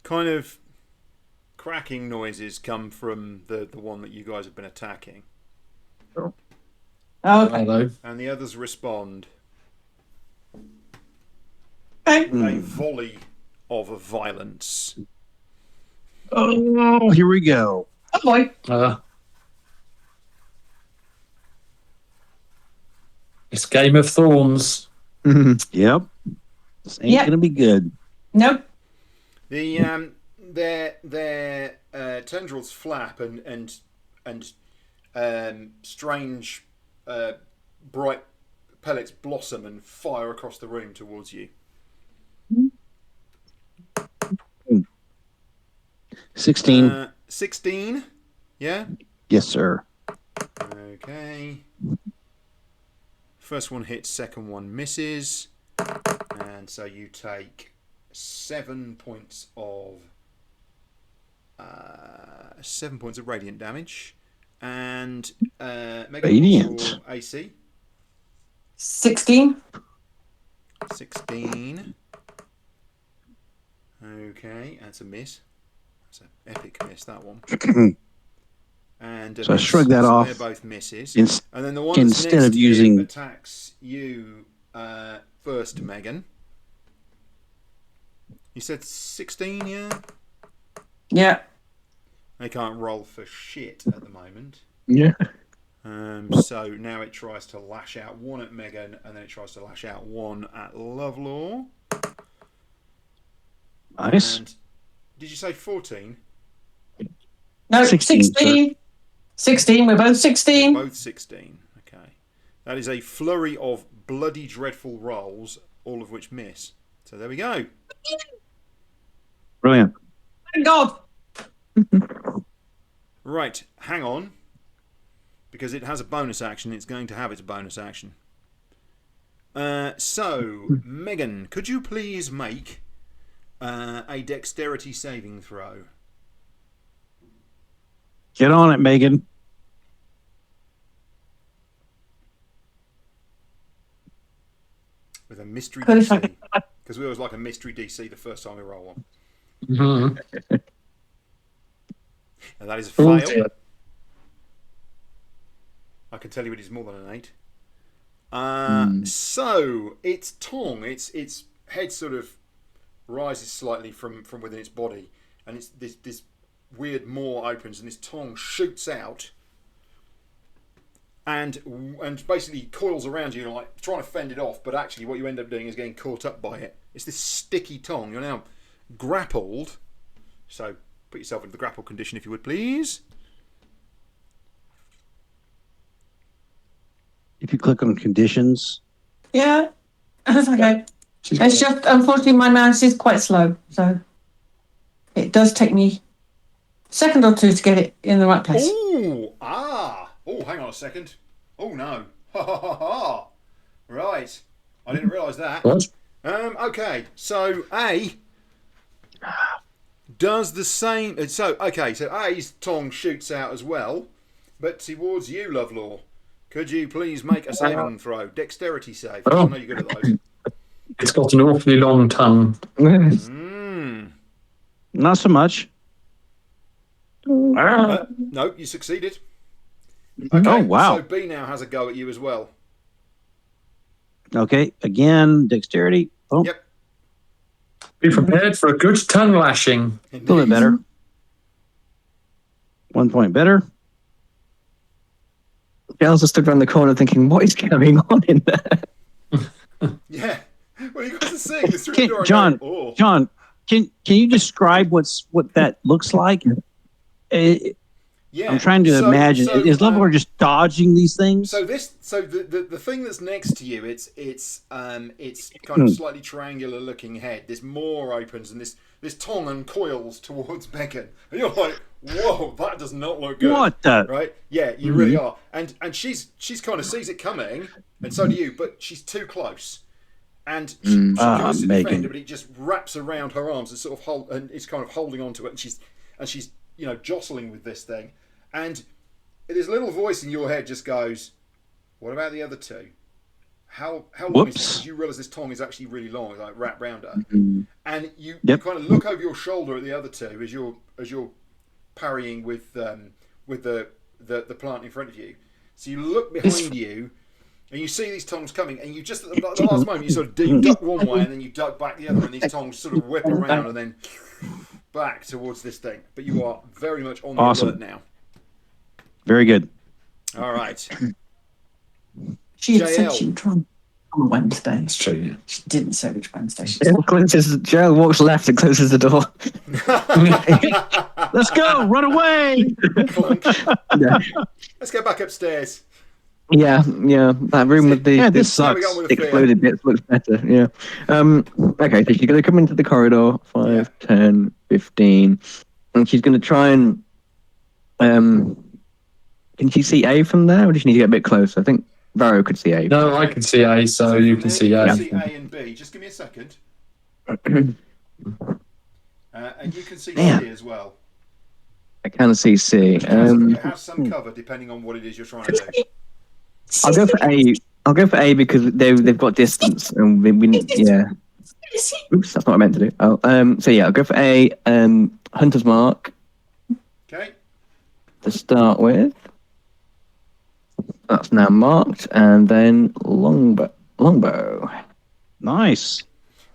kind of cracking noises come from the one that you guys have been attacking. Okay. Hello. And the others respond. Okay. A volley of violence. Oh, here we go. Oh boy. It's Game of Thorns. Yep. This ain't Yep. gonna be good. Nope. The their tendrils flap and strange bright pellets blossom and fire across the room towards you. 16. 16. Yeah. Yes, sir. Okay. First one hits, second one misses, and so you take 7 points of 7 points of radiant damage, and make Radiant. your AC 16. 16. Okay, that's a miss. That's an epic miss, that one. And So I shrug that off. They're both misses. Ins- And then the one that's instead next of to you using- attacks you first, Megan. You said 16, yeah? Yeah. They can't roll for shit at the moment. Yeah. So now it tries to lash out one at Megan, and then it tries to lash out one at Lovelore. Nice. And did you say 14? No, 16, 16. 16. We're both 16. Both 16. Okay. That is a flurry of bloody dreadful rolls, all of which miss. So there we go. Brilliant. Thank God. Right, hang on. Because it has a bonus action, it's going to have its bonus action. So, Megan, could you please make a dexterity saving throw? Get on it, Megan. With a mystery Good if I DC. Because we always like a mystery DC the first time we roll one. Mm-hmm. And that is a Oh, fail. dear. I can tell you it is more than an 8. So its tongue, its head sort of rises slightly from within its body, and it's this weird maw opens, and this tongue shoots out, and basically coils around you, like trying to fend it off. But actually, what you end up doing is getting caught up by it. It's this sticky tongue. You're now grappled. So put yourself into the grapple condition, if you would, please. If you click on conditions, Yeah. That's okay. It's just, unfortunately, my mouse is quite slow. So it does take me a second or two to get it in the right place. Oh, hang on a second. Oh no. Ha ha ha ha. Right. I didn't realise that. What? Okay, so A does the same. So A's tongue shoots out as well, but towards you, Lovelore. Could you please make a saving throw? Dexterity save. I know you're good at those. It's got an awfully long tongue. not so much. No, you succeeded. Okay, Oh, wow. So B now has a go at you as well. Okay, again, dexterity. Oh, Yep. Be prepared for a good tongue lashing. a little bit better. 1 point better. Giles just stood around the corner thinking, what is going on in there? Yeah. Well, you guys are seeing this through the Okay, door. John, Going, oh. John, can you describe what that looks like? Yeah, Yeah. I'm trying to imagine. Is Leveler just dodging these things? So the thing that's next to you, it's kind of slightly triangular looking head. This maw opens and this tongue uncoils towards Megan, and you're like, whoa, that does not look good. What the? Right? Yeah, you really are. And she's kind of sees it coming, and so do you, but she's too close. And she goes to Megan. defend it, but it just wraps around her arms and sort of and it's kind of holding onto it, and she's jostling with this thing. And this little voice in your head just goes, "What about the other two? How long is this?" Because you realise this tongue is actually really long, it's like wrapped round her. And you kind of look over your shoulder at the other two as you're parrying with the plant in front of you. So you look behind you, and you see these tongues coming, and you just at the last moment you sort of duck one way and then you duck back the other, and these tongues sort of whip around and then back towards this thing. But you are very much on the alert now. Very good. All right. She had said she'd try on Wednesday. That's true. Yeah. She didn't say which Wednesday. She Gerald walks left and closes the door. Let's go! Run away! Yeah. Let's go back upstairs. Yeah. That room with the this sucks. exploded bits looks better. Yeah. Okay, so she's going to come into the corridor, 5, 10, 15, and she's going to try and. Can she see A from there, or does she need to get a bit closer? I think Varro could see A. No, I can see A, so you can see A. You see A and B. Just give me a second. And you can see C as well. I can see C. It has some cover depending on what it is you're trying to do. I'll go for A. I'll go for A because they've got distance, and we need. Yeah. Oops, that's not what I meant to do. Oh, so yeah, I'll go for A. Hunter's Mark Okay. to start with. That's now marked, and then longbow. Nice.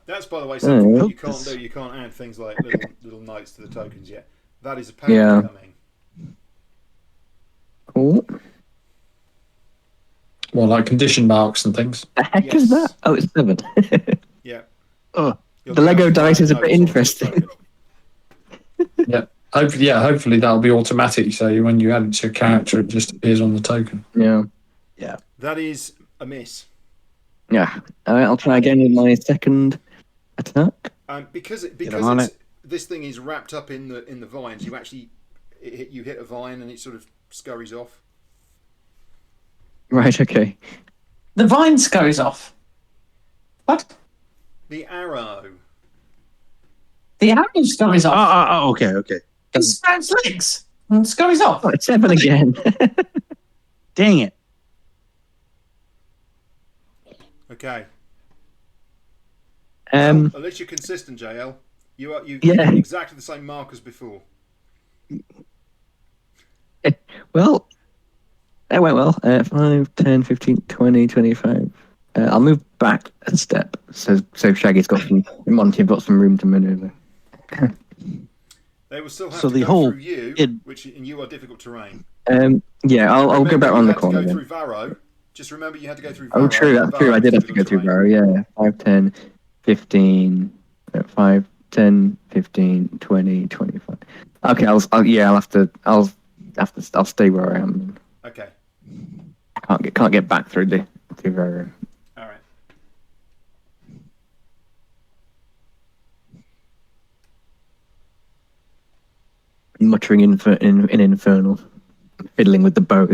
That's, by the way, something that you can't do. You can't add things like little notes to the tokens yet. That is apparently coming. Cool. Well, like condition marks and things. The heck is that? Oh, it's 7. Yeah. The Lego dice is a bit interesting. Yeah. Hopefully that'll be automatic. So when you add it to your character, it just appears on the token. Yeah. That is a miss. Yeah. All right, I'll try again with my second attack. Because this thing is wrapped up in the vines. You actually you hit a vine and it sort of scurries off. Right. Okay. The vine scurries off. What? The arrow. The arrow scurries off. Okay. It sprouts legs and scurries off. Oh, it's 7 again. Dang it. Okay. At least you're consistent, JL. You get exactly the same mark as before. Well, that went well. 5, 10, 15, 20, 25. I'll move back a step so Shaggy's got Monty have got some room to maneuver. They will still have So to the go whole through you, and you are difficult terrain. Yeah, I'll go back around the corner. You had to go then. through Varro. Just remember, you had to go through Varro. Oh, true. That's true. I did have to go through Varro. Yeah, 5, 10, 15, 5, 10, 15, 20, 25. Okay, I'll stay where I am. Okay. Can't get back through Varro. All right. Muttering in infernal, fiddling with the bow.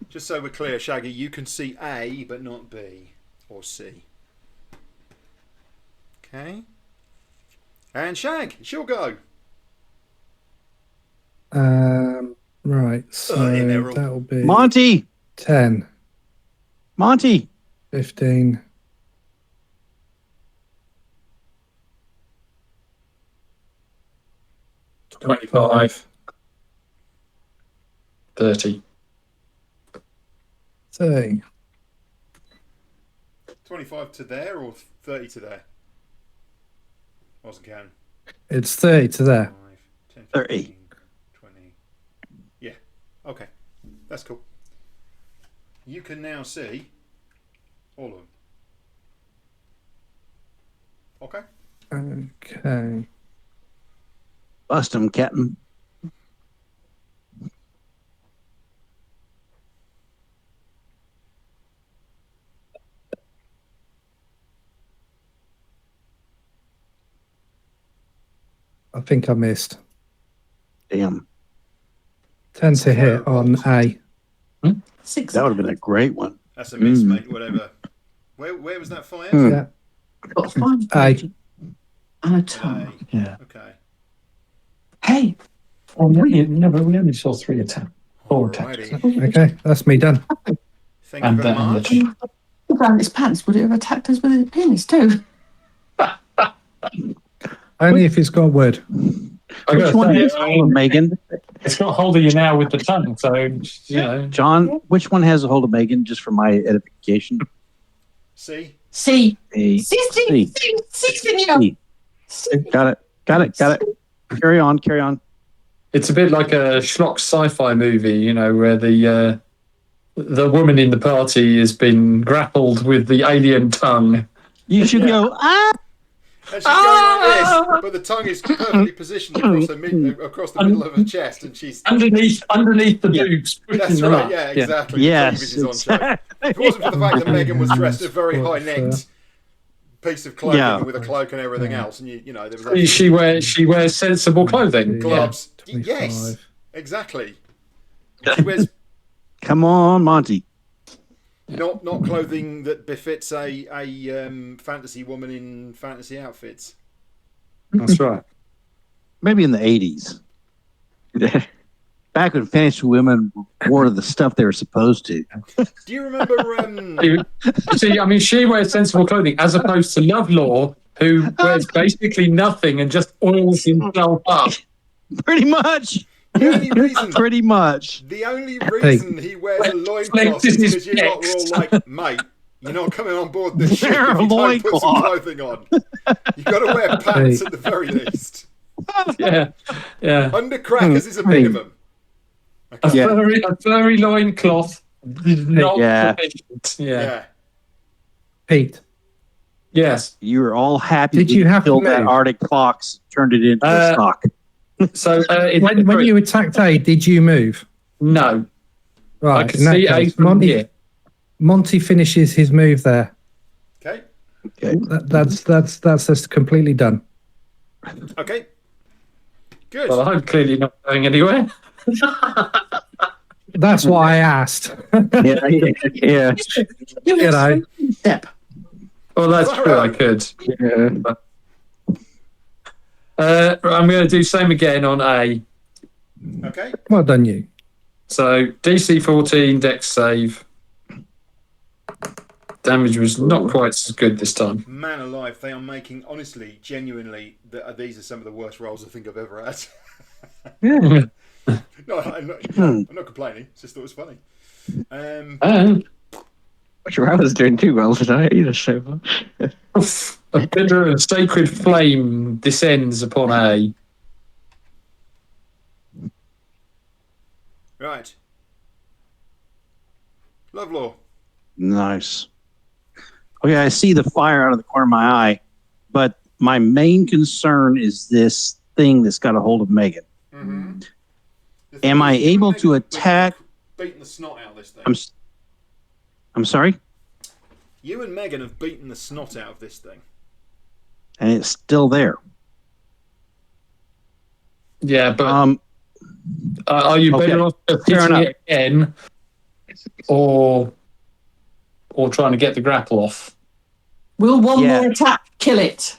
Just so we're clear, Shaggy, you can see A but not B or C. Okay. And Shag, it's your go. Right. So that'll be Monty. 10, Monty. 15. 25. 30. 30. 25 to there or 30 to there? Wasn't counting. It's 30 to there. 5, 10, 30. 15, 20. Yeah. Okay. That's cool. You can now see all of them. Okay. Okay. Bust him, Captain. I think I missed. Damn. 10 to hit on A. 6. That would have been a great one. That's a miss, mate. Whatever. Where was that fired? Yeah. Got 5 A. and a tongue. Yeah. Okay. Hey, Oh, we only saw 3 attacks. 4 attacks. Alrighty. Okay, that's me done. Thank you And very then much. around his pants, would it have attacked us with his penis too? Only if it's got wood. I Which gotta one say, has hold of Megan? it's got hold of you now with the tongue, so you know. John, which one has a hold of Megan, just for my edification? See? See, A. see, C. Got it. Carry on. It's a bit like a schlock sci-fi movie, you know, where the woman in the party has been grappled with the alien tongue. You should go, And she's going like this, but the tongue is perfectly positioned across the middle of her chest, and she's. Underneath the boobs. That's right, yeah, exactly. Yes, The cleavage is on show. If it wasn't for the fact that Megan was dressed in a very high-necked piece of clothing with a cloak and everything else, and you know there was She wears sensible clothing. gloves. Yeah. Yes, 25. exactly. She wears come on, Monty. not clothing that befits a fantasy woman in fantasy outfits. That's right. Maybe in the 80s. Back when fantasy women wore the stuff they were supposed to. Do you remember? See, I mean, she wears sensible clothing as opposed to Lovelore, who wears basically nothing and just oils himself up. Pretty much. The only reason. Pretty much. The only reason he wears a loincloth is because you lot were all like, mate, you're not coming on board this ship Wear if a you don't put some loincloth. clothing on. You've got to wear pants at the very least. Yeah. Under crackers is a minimum. A Yeah. furry loincloth is not Yeah. sufficient. Yeah. Pete, Yes. You were all happy Did when you have to killed that move? Arctic fox, turned it into a stock. So when you attacked A, did you move? no, I Right, can in that see A case, from here. Monty finishes his move there. Okay. That's just completely done. Okay. Good. Well, I'm clearly not going anywhere. That's why I asked. Yeah. you know. Step. Well, that's true. I could. I'm going to do same again on A. Okay. Well done, you. So DC 14 Dex save. Damage was not quite as good this time. Man alive, they are making, honestly, genuinely, these are some of the worst rolls I think I've ever had. No, I'm not complaining. Just thought it was funny. Sure, I was doing too well tonight either, so far. A pillar of sacred flame descends upon A. Right. Lovelore. Nice. Okay, I see the fire out of the corner of my eye, but my main concern is this thing that's got a hold of Megan. Mm-hmm. Am I able to attack? Beaten the snot out of this thing. I'm sorry? You and Megan have beaten the snot out of this thing. And it's still there. Yeah, but are you better off hitting it again, or trying to get the grapple off? Will one more attack kill it?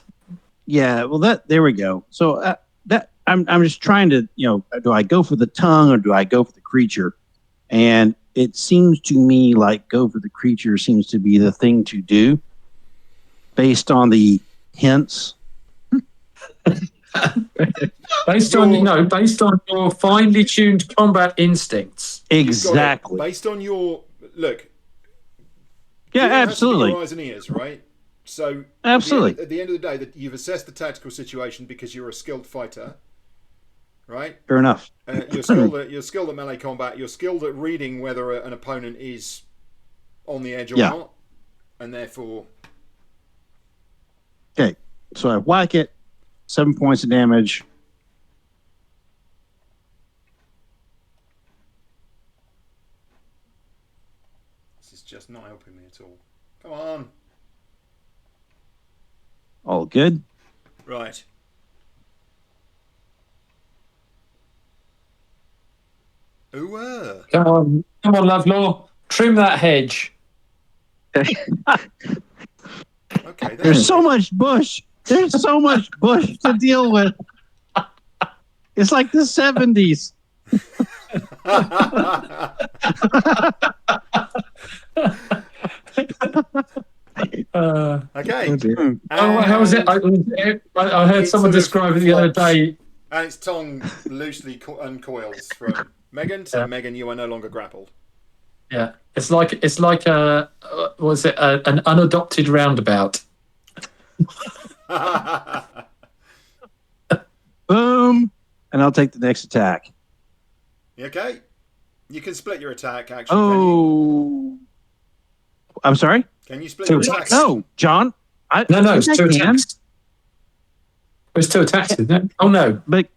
Yeah, well, there we go. So I'm just trying to, do I go for the tongue or do I go for the creature? And it seems to me like go for the creature seems to be the thing to do, based on the hints. Based on your finely tuned combat instincts. Exactly. Based on your look. Yeah, Your absolutely. eyes and ears, right? So absolutely. At the end of the day, that you've assessed the tactical situation because you're a skilled fighter, right? Fair enough. You're skilled at melee combat. You're skilled at reading whether an opponent is on the edge or not, and therefore. Okay, so I whack it, 7 points of damage. just not helping me at all. Come on. All good. Right. Ooh. Come on, Lovelore. Trim that hedge. Okay. There's so much bush. There's so much bush to deal with. It's like the 70s. Okay. How was it? I heard It someone sort of describe it the other flops. day. And its tongue loosely uncoils from Megan. So Megan, you are no longer grappled. Yeah, it's like a was it an unadopted roundabout? Boom. And I'll take the next attack. Okay. You can split your attack, actually. Oh. I'm sorry? Can you split Two your attack? attacks. No, John. No, it's I two can. attacks. It's two attacks, isn't it? Oh no. But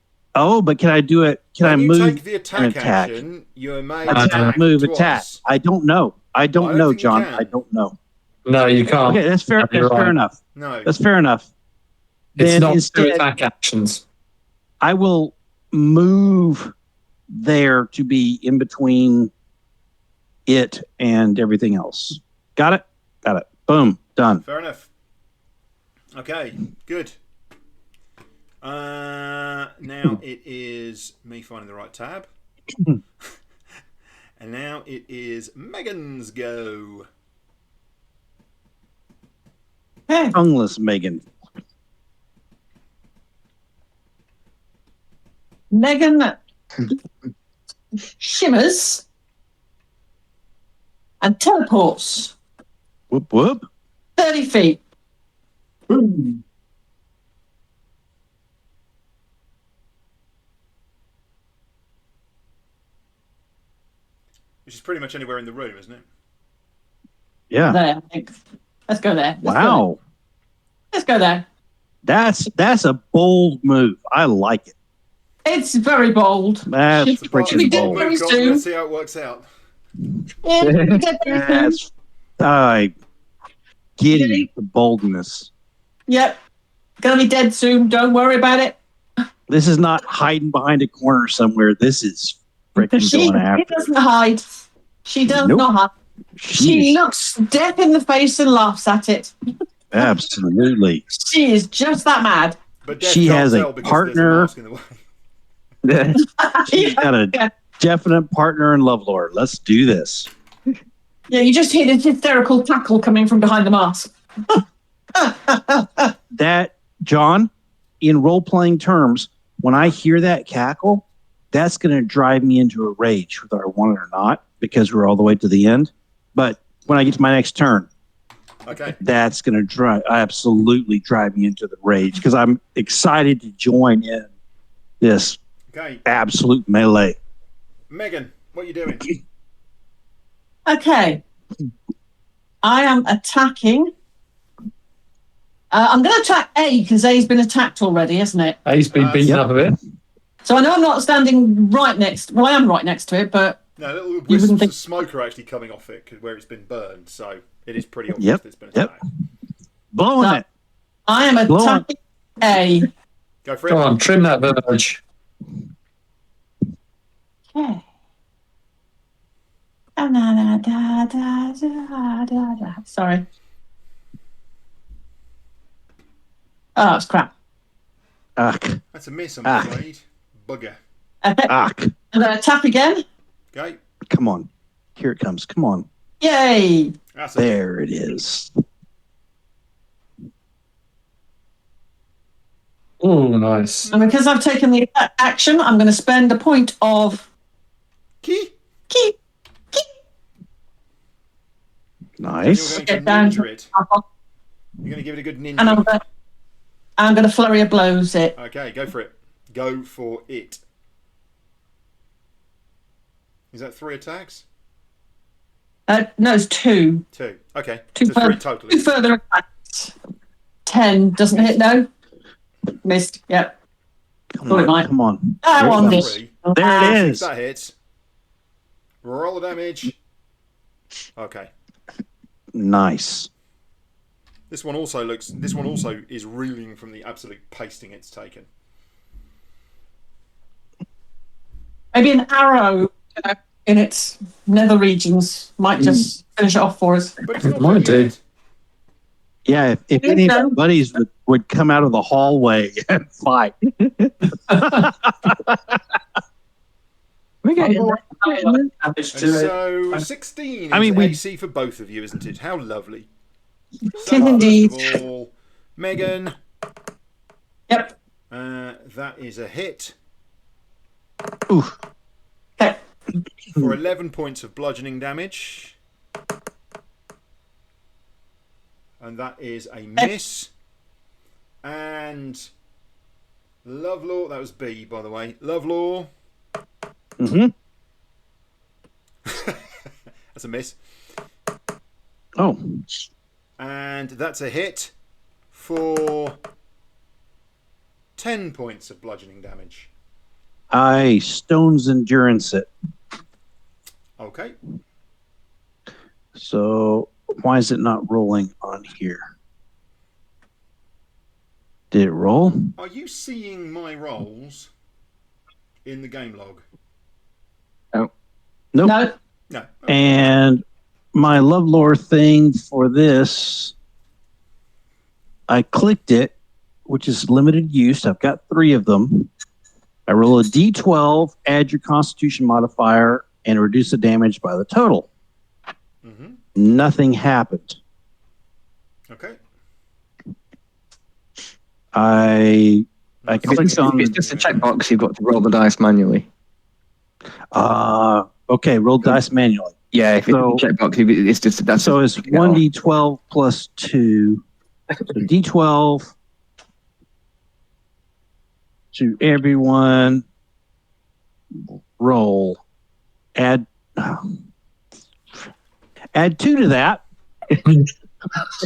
can I do it? Can I When you move take the attack attack? action, you may attack, attack move, twice. attack? I don't know. I don't know, think you John. can. I don't know. No, you can't. Okay, that's fair. You're That's fair right. enough. No. That's fair enough. It's Then not two instead, attack actions. I will move there to be in between it and everything else. Got it? Got it. Boom. Done. Fair enough. Okay, good. Now it is me finding the right tab. And now it is Megan's go. Tongueless Megan. Megan shimmers and teleports Whoop, whoop. 30 feet. Which is pretty much anywhere in the room, isn't it? Yeah. There, I think. Let's go there. Wow. Let's go there. That's a bold move. I like it. It's very bold. That's It's freaking dead bold. very Got- soon. Let's see how it works out. Yeah, we'll get there soon. That's giddy the boldness. Yep. Gonna be dead soon. Don't worry about it. This is not hiding behind a corner somewhere. This is freaking She going after. doesn't hide. She does Nope. not hide. She looks death in the face and laughs at it. Absolutely. She is just that mad. But Death She can't has a tell because partner. there's a mask in the way. She's got a definite partner in Lovelore. Let's do this. Yeah, you just hear this hysterical cackle coming from behind the mask. That, John, in role playing terms, when I hear that cackle, that's going to drive me into a rage, whether I want it or not, because we're all the way to the end. But when I get to my next turn, Okay. that's going to absolutely drive me into the rage because I'm excited to join in this Okay. absolute melee. Megan, what are you doing? Okay. I am attacking. I'm going to attack A because A's been attacked already, hasn't it? He's been beaten Yep. up a bit. So I know I'm not standing right next. Well, I am right next to it, but No, little wouldn't wisps think- of smoke are actually coming off it where it's been burned, so it is pretty obvious Yep, that it's been yep. attacked. Blowing No. it. I am Blow on. attacking A. Go for it. Come on, trim that verge. Okay. Sorry. Oh, it's crap. Ach, That's a miss, I'm Ah. afraid. Bugger. Okay. ach. I'm going to tap again. Okay. Come on. Here it comes. Come on. Yay. That's a There it is. Oh, nice. And because I've taken the action, I'm going to spend a point of key. key. Nice. You're Get going down to to- ninja it. You're going to give it a good And ninja. I'm going to flurry of blows it. Okay, go for it. Go for it. Is that 3 attacks? No, it's 2. 2. Okay. Two So 3 further, total. 2 further attacks. 10 doesn't hit, no? Missed, yep. Come Thought it on. might. Come on. I There it won comes. this. 3. There it If is. that hits. Roll the damage. Okay. Nice. This one also is reeling from the absolute pasting it's taken. Maybe an arrow in its nether regions might just finish it off for us. But it's not Might dead do. yet. Yeah, if any of our buddies would come out of the hallway and fight. We're getting And so 16 I mean, is we- AC for both of you, isn't it? How lovely. So, Indeed. first of all, Megan, Yep. that is a hit Oof. Okay. for 11 points of bludgeoning damage. And that is a miss. And Lovelaw, that was B, by the way. Lovelaw, Mm-hmm. that's a miss. Oh, And that's a hit for 10 points of bludgeoning damage. I Stone's Endurance it. Okay. So why is it not rolling on here? Did it roll? Are you seeing my rolls in the game log? Nope. No. No. And my love lore thing for this, I clicked it, which is limited use. I've got 3 of them. I roll a d12, add your constitution modifier, and reduce the damage by the total. Mm-hmm. Nothing happened. Okay. I If clicked it's, on. if it's just a checkbox, you've got to roll the dice manually. Okay, roll dice manually. Yeah, if it's So- a checkbox, it's just that's So it's 1d12 plus 2. So d12 to everyone. Roll. Add 2 to that. So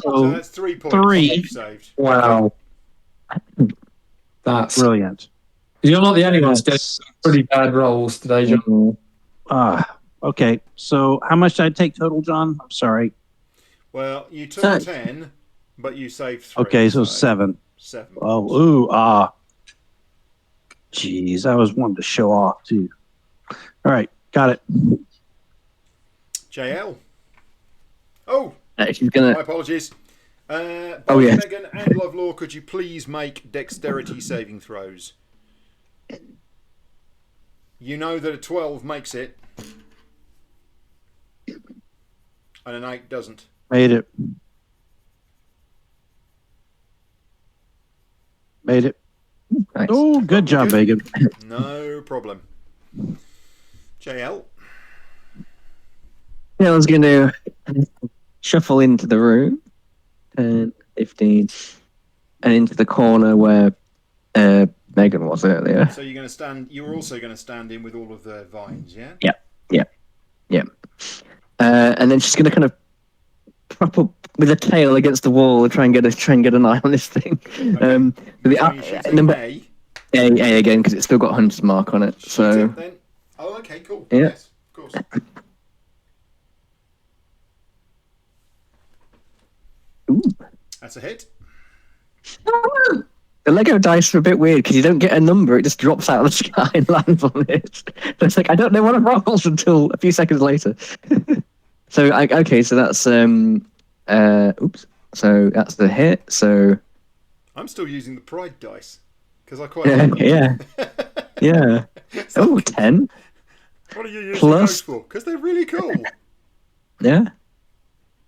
So that's 3 points 3. you've saved. Wow. That's brilliant. you're not the only ones getting pretty bad rolls today, John. Okay, so how much did I take total, John? I'm sorry. Well, you took So- 10, but you saved 3. Okay, so 7. 7. Oh, ooh, Jeez, I was wanting to show off too. All right, got it. JL. Oh, she's gonna. my apologies. Oh, yeah. Megan and Lovelaw, could you please make dexterity saving throws? You know that a 12 makes it, and an 8 doesn't. Made it. Made it. Nice. Oh, good job, Megan. No problem. JL. Yeah, I was going to shuffle into the room, 10, 15, and into the corner where Megan was earlier. So you're going to stand. You're also going to stand in with all of the vines, yeah? And then she's going to kind of prop up with a tail against the wall and try and get an eye on this thing. Okay. The So you're shooting number A. A again because it's still got hunter's mark on it. Shoot So it then. Oh, okay, cool. Yeah. Yes, of course. ooh. That's a hit. The Lego dice are a bit weird because you don't get a number; it just drops out of the sky and lands on it. So it's like I don't know what it rolls until a few seconds later. So that's oops. So that's the hit. So I'm still using the pride dice because I quite like them. yeah. Oh, 10. What are you using Plus- those for? Because they're really cool. Yeah.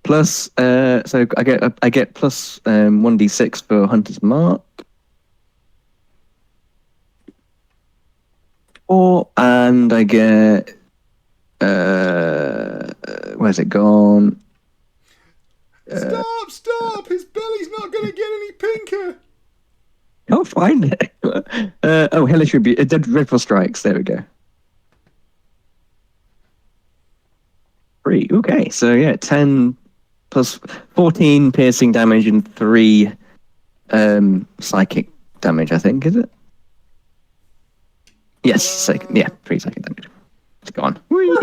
Plus, so I get plus 1d6 for hunter's mark. And I get where's it gone? Stop! His belly's not going to get any pinker. I'll find it. Hellish Rebuke. Dreadful Strikes. There we go. 3. Okay, so yeah, 10 plus 14 piercing damage and 3 psychic damage, I think, is it? Yes, 3 psychic damage. It's gone. Whee!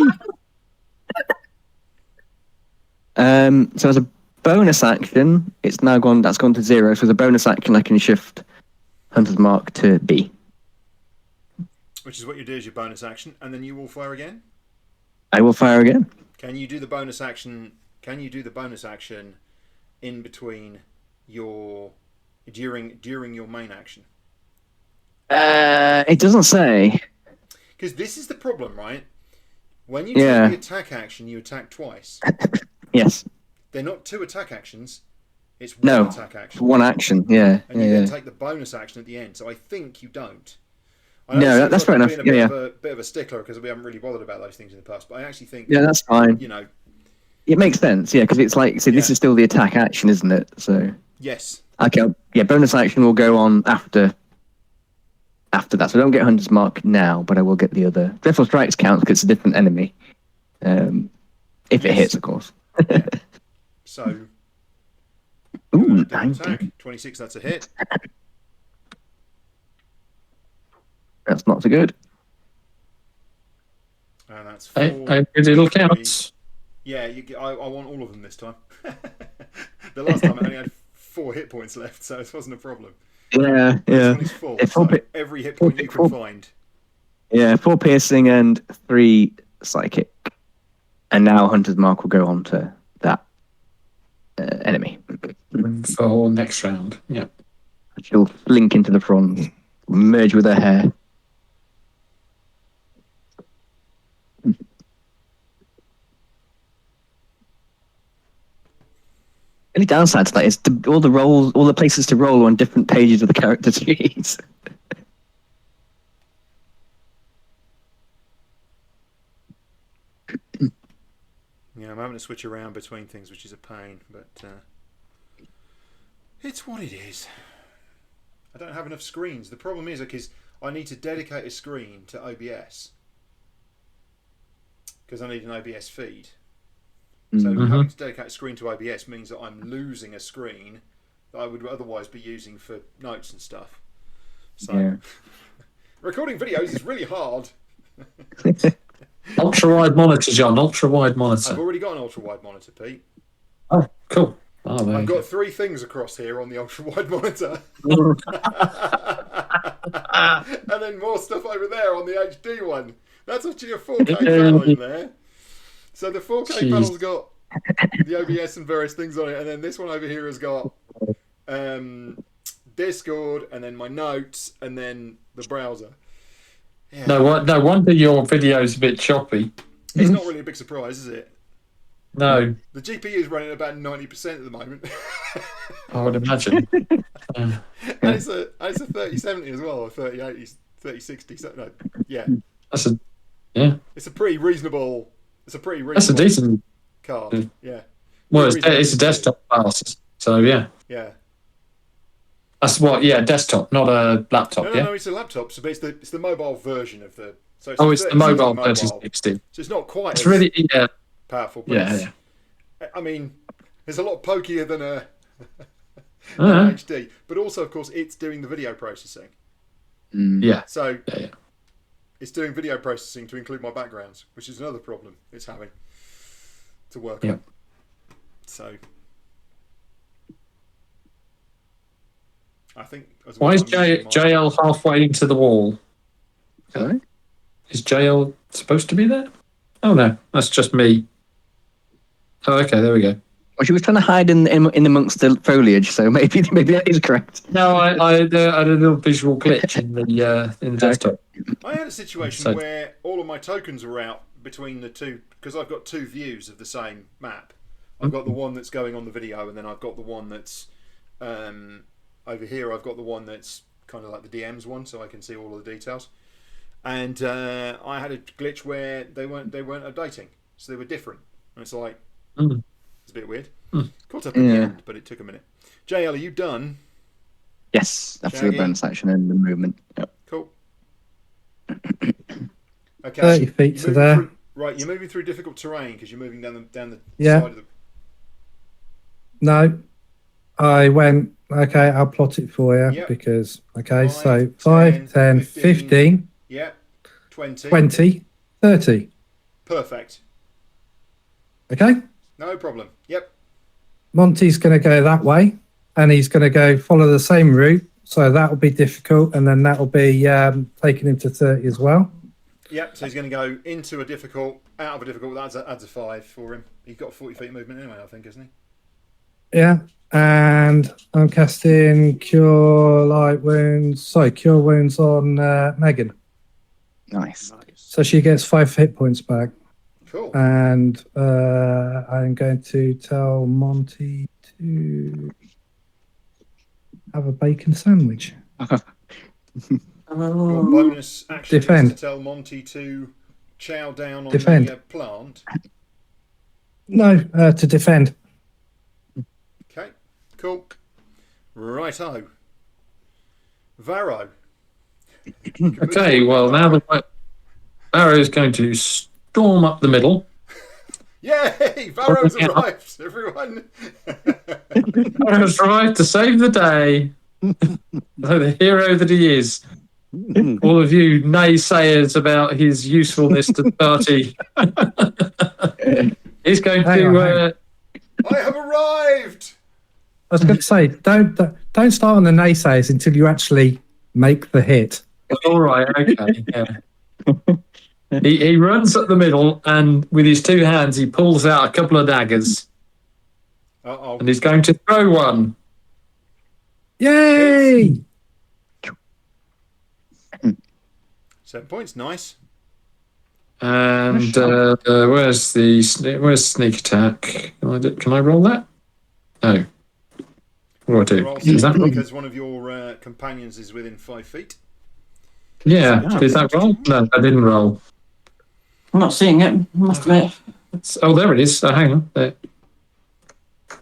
So as a bonus action, it's now gone. That's gone to 0. So as a bonus action, I can shift Hunter's Mark to B. Which is what you do as your bonus action, and then you will fire again. I will fire again. Can you do the bonus action? Can you do the bonus action in between your during your main action? It doesn't say. Because this is the problem, right? When you Yeah. take the attack action, you attack twice. Yes. They're not 2 attack actions. It's 1 No. attack action. One action. Yeah. And you then take the bonus action at the end. So I think you don't. I know No, it seems that's like fair I'm enough. being Yeah, a bit of a stickler because we haven't really bothered about those things in the past. But I actually think, Yeah, that's fine. you know, It makes sense. Yeah, because it's like, so this Yeah. is still the attack action, isn't it? So yes. okay. Yeah, bonus action will go on after that. So I don't get Hunter's Mark now, but I will get the other. Dreadful Strikes counts because it's a different enemy. If it Yes. hits, of course. So, Ooh, attack 26. That's a hit. that's not so good. And that's 4. Hey, little counts. Yeah, I want all of them this time. The last time I only had 4 hit points left, so it wasn't a problem. Yeah, This yeah. one is full. It's So four every hit point you can find. Yeah, 4 piercing and 3 psychic. And now Hunter's Mark will go on to that enemy. For next round. Yeah. She'll link into the front, merge with her hair. Only downside to that is all the places to roll are on different pages of the character trees. Yeah, I'm having to switch around between things, which is a pain, but it's what it is. I don't have enough screens. The problem is because I need to dedicate a screen to OBS because I need an OBS feed. So having to dedicate a screen to OBS means that I'm losing a screen that I would otherwise be using for notes and stuff. So recording videos is really hard. Ultra wide monitor, John. Ultra wide monitor. I've already got an ultra wide monitor, Pete. Oh, cool. Oh, there I've you got go. 3 things across here on the ultra wide monitor. And then more stuff over there on the HD one. That's actually a 4K panel in there. So the 4K Jeez. panel's got the OBS and various things on it, and then this one over here has got Discord, and then my notes, and then the browser. Yeah. No wonder your video's a bit choppy. It's not really a big surprise, is it? No, The GPU is running at about 90% at the moment. I would imagine. And it's a 3070 as well, or 3080, 3060. So, no, yeah, That's a yeah. it's a pretty reasonable. It's a pretty That's a reasonable decent. card. Yeah, Well, it's a desktop file, so yeah. yeah. That's what. Yeah, desktop, not a laptop. No, yeah. no, it's a laptop. So it's the mobile version of the. So Oh, it's the 3060 mobile 3060. So it's not quite It's as really yeah. powerful. But Yeah, I mean, it's a lot pokier than a Uh-huh. HD. But also, of course, it's doing the video processing. Yeah. So Yeah. it's doing video processing to include my backgrounds, which is another problem it's having to work Yeah. on. So I think. As well, Why is I'm using my- JL halfway into the wall? Sorry? Is JL supposed to be there? Oh no, that's just me. Oh, okay, there we go. Well, she was trying to hide in amongst the foliage, so maybe that is correct. No, I had a little visual glitch in the desktop. I had a situation So- where all of my tokens were out between the two because I've got 2 views of the same map. I've got the one that's going on the video, and then I've got the one that's over here. I've got the one that's kind of like the DMs one, so I can see all of the details. And I had a glitch where they weren't updating, so they were different. And it's like it's a bit weird. Caught up in the end, but it took a minute. JL, are you done? Yes, after Shaggy? the bonus action and the movement. Yep. Cool. Okay. 30 feet to You're moving there. through- right, you're moving through difficult terrain because you're moving down the Yeah. side of the. No, I went, okay, I'll plot it for you Yep. because, okay, 5, so 10, 5, 10, 15, Yeah. 20. 20, 30. Perfect. Okay? No problem. Yep. Monty's going to go that way, and he's going to go follow the same route. So that'll be difficult, and then that'll be taking him to 30 as well. Yep. So he's going to go into a difficult, out of a difficult. That adds a 5 for him. He's got 40 feet movement anyway, I think, isn't he? Yeah. And I'm casting Cure Wounds on Megan. Nice. So she gets 5 hit points back. Cool. And I'm going to tell Monty to have a bacon sandwich. Your bonus action Defend. is to tell Monty to chow down on Defend. the plant. No, to defend. Okay, cool. Righto. Varro. Okay, well, now the Barrow's going to storm up the middle. Yay! Varro's arrived, everyone. Barrow's arrived to save the day. The hero that he is. All of you naysayers about his usefulness to the party. He's going Hang to. I have arrived. I was going to say, don't start on the naysayers until you actually make the hit. All right, okay, yeah. He runs up the middle, and with his 2 hands, he pulls out a couple of daggers, Uh-oh. and he's going to throw one. Yay! 7 points, nice. And where's sneak attack? Can I roll that? No. What do I do? Roll Is that because one of your companions is within 5 feet. Yeah, did that roll? No, I didn't roll. I'm not seeing it. I must admit. Oh, there it is. Oh, hang on. There. It's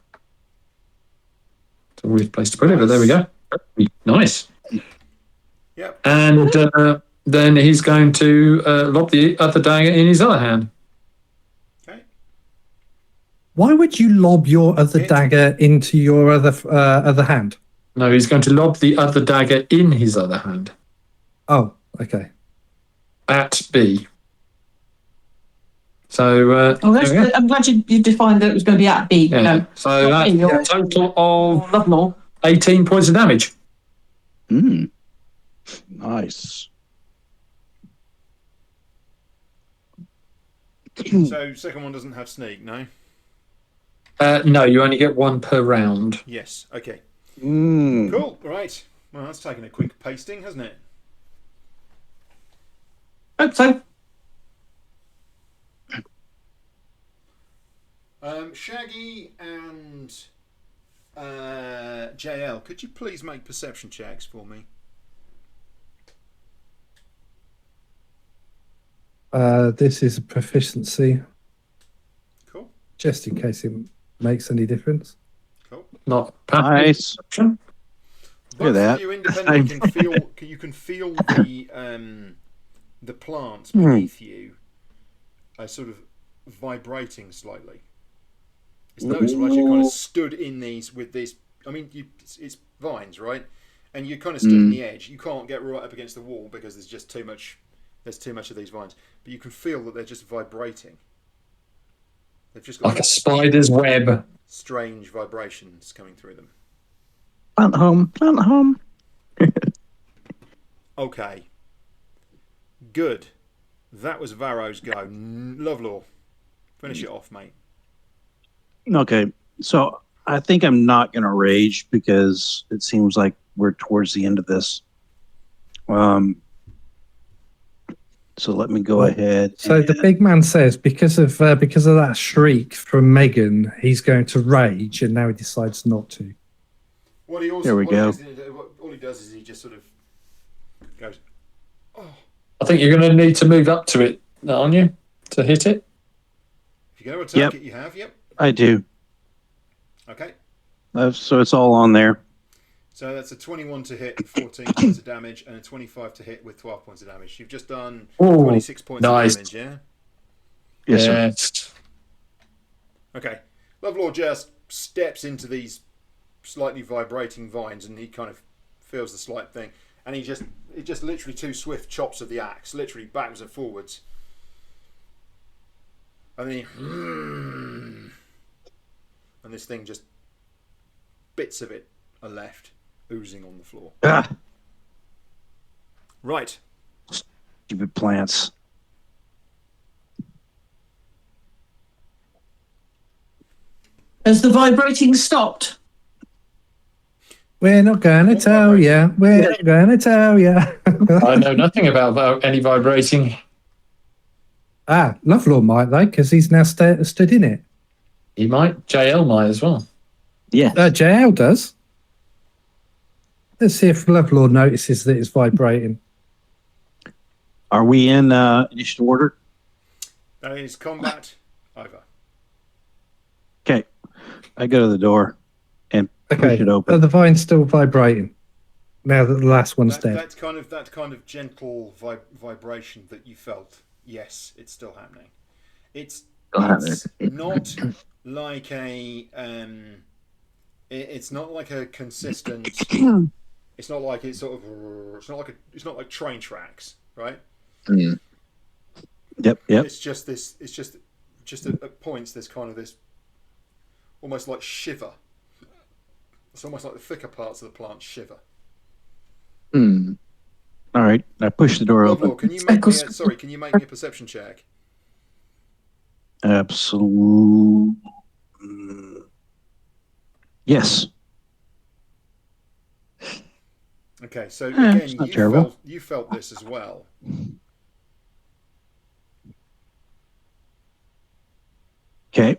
a weird place to put it, but there we go. Nice. Yep. And then he's going to lob the other dagger in his other hand. Okay. Why would you lob your other Hit. dagger into your other hand? No, he's going to lob the other dagger in his other hand Oh, okay. at B. So Oh, that's there we go. good. I'm glad you defined that it was going to be at B. Yeah. No. So Not that's B, you're- a total of Love more. 18 points of damage. Nice. So second one doesn't have sneak, no? No, you only get 1 per round. Yes. Okay. Mm. Cool. Right. Well, that's taken a quick pasting, hasn't it? Hope so. Shaggy and JL, could you please make perception checks for me? This is a proficiency, Cool. just in case it makes any difference. Cool. Not Nice. perception. Both of that. you independently can feel. You can feel the plants beneath you are sort of vibrating slightly. It's noticeable as you kind of stood in these with these. I mean, it's vines, right? And you kind of stood in the edge. You can't get right up against the wall because there's just too much. There's too much of these vines, but you can feel that they're just vibrating. They've just got Like a spider's web. strange vibrations coming through them. Plant home, plant home. Okay. Good. That was Varro's go. Lovelaw. Finish it off, mate. Okay, so I think I'm not going to rage because it seems like we're towards the end of this. So let me go ahead. So the big man says because of that shriek from Megan, he's going to rage, and now he decides not to. What he also, There we go. All he does is he just sort of goes, I think you're going to need to move up to it, aren't you, to hit it? if you're going to attack Yep. it, you have, yep. I do. Okay. So it's all on there. So that's a 21 to hit, 14 points of damage, and a 25 to hit with 12 points of damage. You've just done Ooh, 26 points nice. of damage, yeah? Yes, sir. Yes. Okay. Lovelord just steps into these slightly vibrating vines, and he kind of feels the slight thing. And it just literally 2 swift chops of the axe, literally backwards and forwards. And then he and this thing just bits of it are left oozing on the floor. Ah, Right. stupid plants. Has the vibrating stopped? We're not going to tell you. We're not going to tell you. I know nothing about any vibrating. Lovelord might though, because he's now stood in it. He might. JL might as well. Yeah. JL does. Let's see if Lovelord notices that it's vibrating. Are we in initiative order? That is combat over. Okay. I go to the door and push it open. The vine's still vibrating now that the last one's dead. That kind of gentle vibration that you felt. Yes, it's still happening. It's not like a it's not like a consistent. It's not like it's sort of. It's not like train tracks, right? Mm. Yep. It's just this. It's just at points. There's kind of this, almost like shiver. It's almost like the thicker parts of the plant shiver. Mm. All right. I push the door open. Lovelord, can you make me can you make me a perception check? Absolutely. Yes. Okay, so again, it's not terrible. you felt this as well. Okay.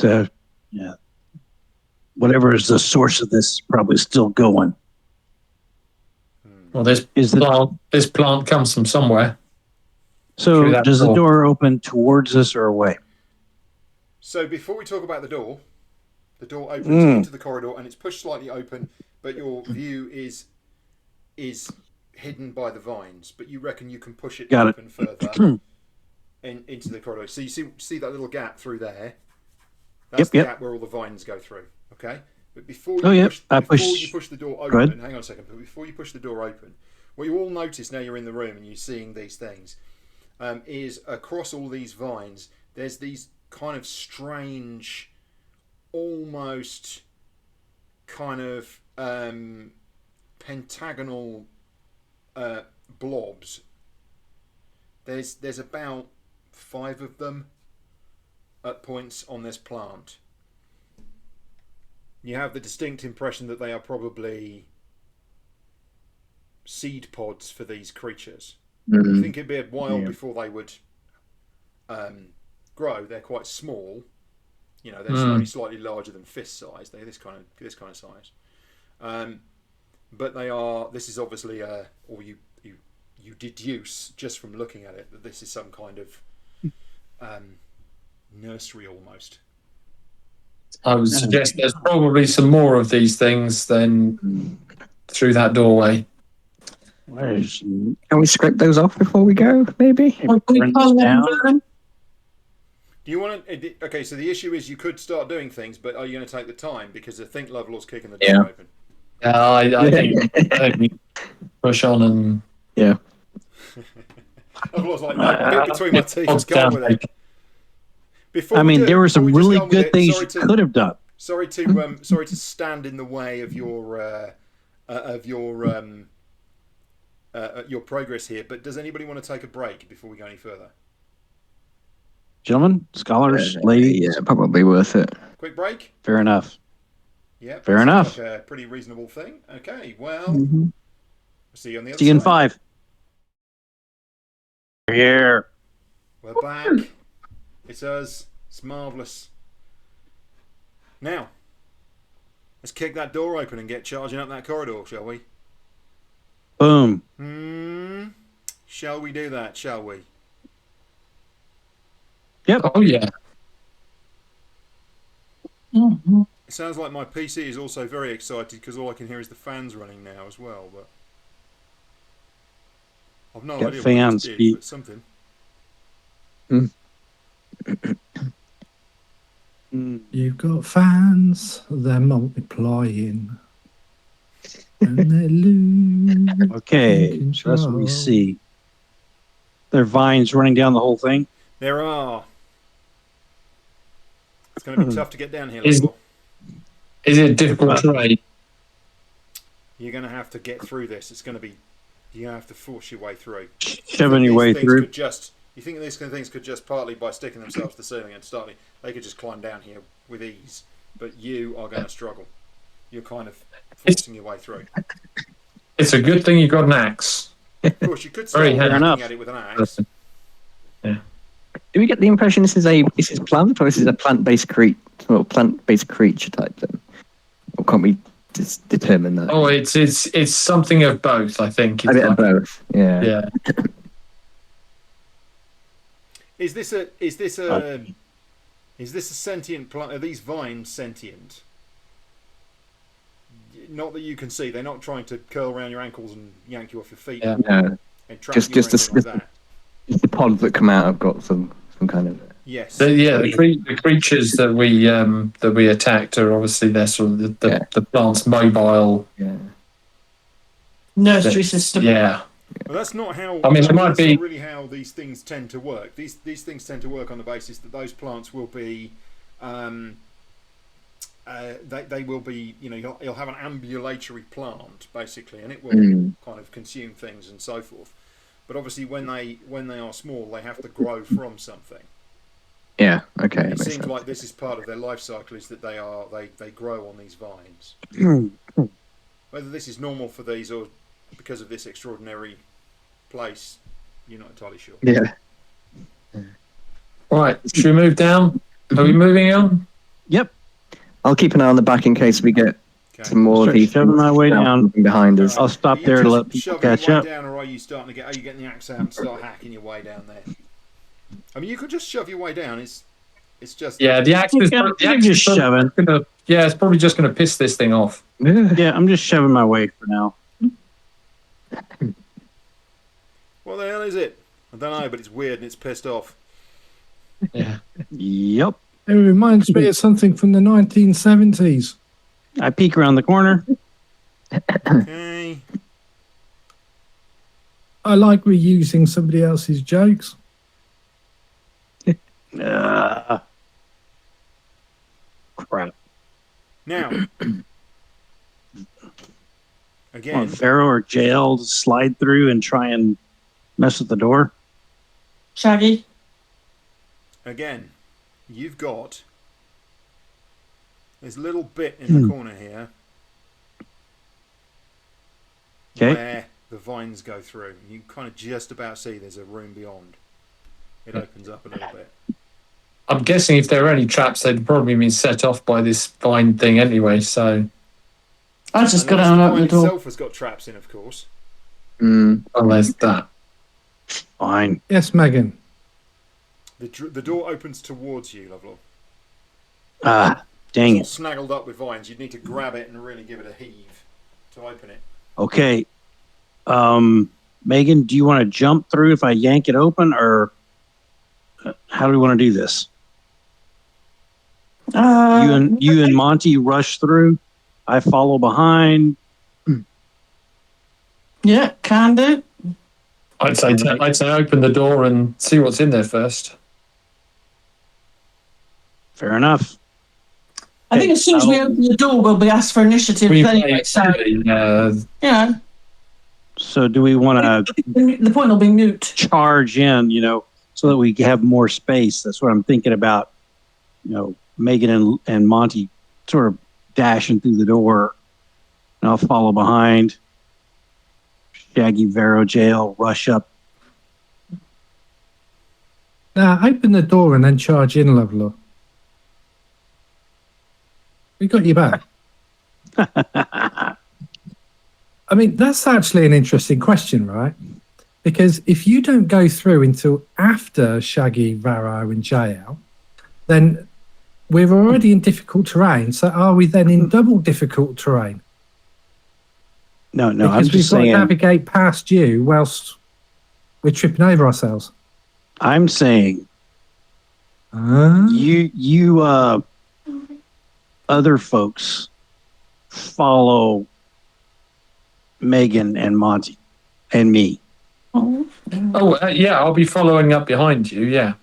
So, yeah. Whatever is the source of this is probably still going. Well, this plant comes from somewhere. So does the door open towards us or away? So before we talk about the door opens into the corridor and it's pushed slightly open, but your view is hidden by the vines. But you reckon you can push it open further into the corridor. So you see that little gap through there? That's the gap where all the vines go through. Okay? But before you push the door open, hang on a second, but before you push the door open, what you all notice now you're in the room and you're seeing these things, is across all these vines, there's these kind of strange, almost kind of pentagonal blobs. There's about 5 of them at points on this plant. You have the distinct impression that they are probably seed pods for these creatures. Mm. I think it'd be a while before they would grow. They're quite small. You know, they're only slightly larger than fist size. They're this kind of size. But they are. This is obviously or you deduce just from looking at it that this is some kind of nursery almost. I would suggest there's probably some more of these things than through that doorway. Can we scrape those off before we go, maybe? Do you want to? Okay, so the issue is you could start doing things, but are you going to take the time? Because I think Lovelord's kicking the door open. Yeah, I think we push on and... Yeah. Lovelord's like, no, get between my teeth, let's go with it. There were some really good things you could have done. Sorry to stand in the way of your progress here, but does anybody want to take a break before we go any further? Gentlemen, scholars, ladies. Yeah, probably worth it. Quick break? Fair enough. Yeah. Fair enough. Like a pretty reasonable thing. Okay, well, see you on the other See you in side. 5. Here. We're back. It's us. It's marvellous. Now, let's kick that door open and get charging up that corridor, shall we? Boom. Shall we do that, shall we? Yep. Oh, yeah. Mm-hmm. It sounds like my PC is also very excited because all I can hear is the fans running now as well, but I've no idea what it did, but something. You've got fans, they're multiplying. And they're losing Okay, so that's what we see. There are vines running down the whole thing. There are. It's going to be tough to get down here, Is- Lovelaw. Is it difficult terrain? You're going to have to get through this. It's going to be. You're going to have to force your way through. Shoving your way through. You think these kind of things could just partly by sticking themselves to the ceiling and starting, they could just climb down here with ease. But you are going to struggle. You're kind of forcing your way through. It's a good thing you got an axe. Of course, you could start Very hacking enough. at it with an axe. Do we get the impression this is plant or this is a plant-based creature type thing? Or can't we just determine that? Oh, it's something of both. I think. A bit of both. Yeah. Yeah. Is this a sentient plant? Are these vines sentient? Not that you can see. They're not trying to curl around your ankles and yank you off your feet Yeah. No. and trap Just- you or just anything like that. The pods that come out have got some kind of. Yes. The creatures that we attacked are obviously they're sort of the plant's mobile. Yeah. Nursery system. Yeah. Well, that's not how. I mean, it might that's be- not really how these things tend to work. These things tend to work on the basis that those plants will be, they will be. You know, you'll have an ambulatory plant basically, and it will kind of consume things and so forth. But obviously, when they are small, they have to grow from something. Yeah. Okay. It that makes seems sense. like this is part of their life cycle, is that they grow on these vines. Whether this is normal for these or because of this extraordinary place, you're not entirely sure. Yeah. Right. Should we move down? Are we moving on? Yep. I'll keep an eye on the back in case we get Okay. some more of Start these shoving my way down. behind us. I'll stop Are you there to just let people shoving catch your way up. down, or are you getting the axe out and start hacking your way down there? I mean, you could just shove your way down. It's just Yeah. The axe is I'm just shoving. Yeah, it's probably just going to piss this thing off. Yeah, I'm just shoving my way for now. What the hell is it? I don't know, but it's weird and it's pissed off. Yeah. Yep. It reminds me of something from the 1970s. I peek around the corner. Okay. I like reusing somebody else's jokes. Crap. Now, Want again, Pharaoh or Jael to slide through and try and mess with the door? Shaggy. you've got this little bit in the corner here Okay. where the vines go through. You kind of just about see there's a room beyond. It opens up a little bit. I'm guessing if there are any traps, they'd probably been set off by this vine thing anyway. So, I just got Unless out and the opened vine the door. itself has got traps in, of course. Mm. well, there's that. Fine. Yes, Megan. The door opens towards you, Lovelaw. Ah, dang It's it. all snaggled up with vines. You'd need to grab it and really give it a heave to open it. Okay. Megan, do you want to jump through if I yank it open, or how do we want to do this? You and Monty rush through. I follow behind. Yeah, can do. I'd say open the door and see what's in there first. Fair enough. I think as soon as we open the door, we'll be asked for initiative anyway. So, yeah, So do we want to the point will be mute. charge in, so that we have more space? That's what I'm thinking about. Megan and Monty sort of dashing through the door, and I'll follow behind. Shaggy, Vero, Jail, rush up. Now, open the door and then charge in, Lovelaw. We got you back. I mean, that's actually an interesting question, right? Because if you don't go through until after Shaggy, Varro, and JL, then we're already in difficult terrain. So are we then in double difficult terrain? No, I'm Because we've just got to saying. navigate past you whilst we're tripping over ourselves. I'm saying you other folks follow Megan and Monty and me. Yeah, I'll be following up behind you. Yeah.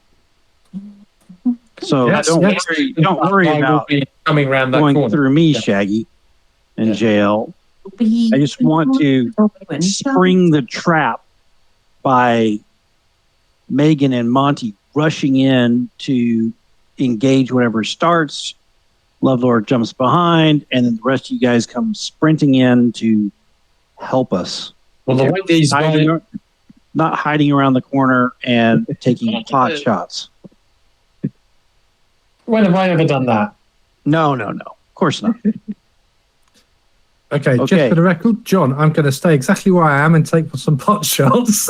So Yes, don't yes. worry. Don't worry I will about be coming round that going corner. through me, Yeah. Shaggy, in Yeah. jail. I just want to spring the trap by Megan and Monty rushing in to engage whatever starts. Lovelord jumps behind, and then the rest of you guys come sprinting in to help us. Well, the way these Hiding, guys, not hiding around the corner and taking pot shots. when have I ever done that? No. Of course not. Okay, just Okay. for the record, John, I'm going to stay exactly where I am and take some pot shots.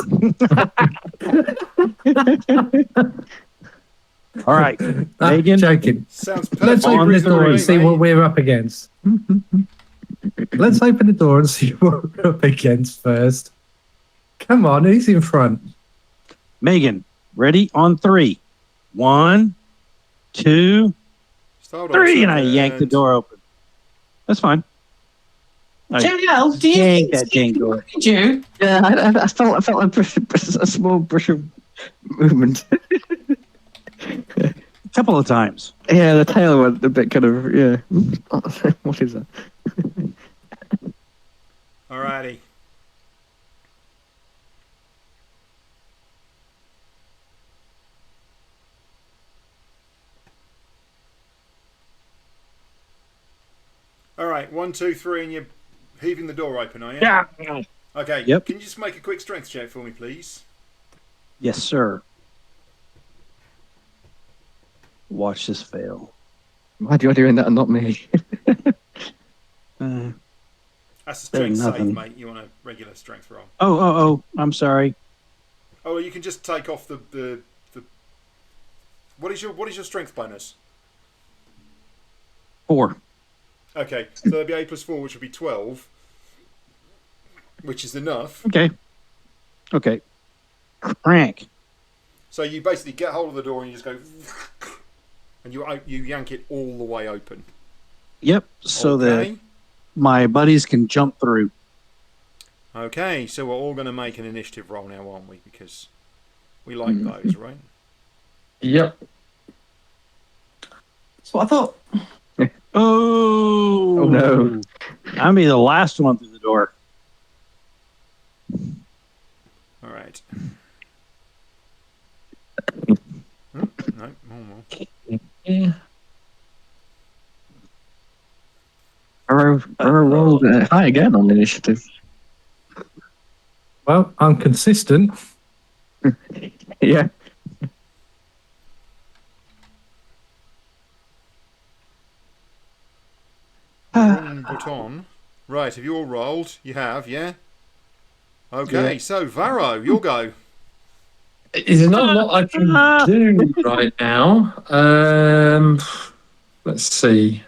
All right. Ah, Megan? joking. Sounds Let's perfect. open the on door and three, see what we're up against. Let's open the door and see what we're up against first. Come on, who's in front? Megan, ready on 3. 1, 2, Just hold on a 3, and I second. yank the door open. That's fine. I JL, do you yank think that dang door. did you? Yeah, I felt a small brush of movement. A couple of times. Yeah, the tail went a bit kind of, yeah. What is that? Alrighty. Alright, 1, 2, 3, and you're heaving the door open, are you? Yeah. Okay, Yep. can you just make a quick strength check for me, please? Yes, sir. Watch this fail. Why do you doing that and not me? That's a There's strength save, nothing. mate. You want a regular strength roll. Oh, I'm sorry. Oh, you can just take off the what is your strength bonus? 4. Okay, so there'll be 8 plus 4, which would be 12, which is enough. Okay. Crank. So you basically get hold of the door and you just go, and you yank it all the way open. Yep. So that Okay. my buddies can jump through. Okay, so we're all going to make an initiative roll now, aren't we? Because we like those, right? Yep. That's what I thought. Oh no. I'll be the last one through the door. All right. No, more. I rolled high again on the initiative. Well, I'm consistent. Yeah. But on. Right, have you all rolled? You have, yeah? Okay, so Varro, you'll go. There's not a lot I can do right now. Let's see.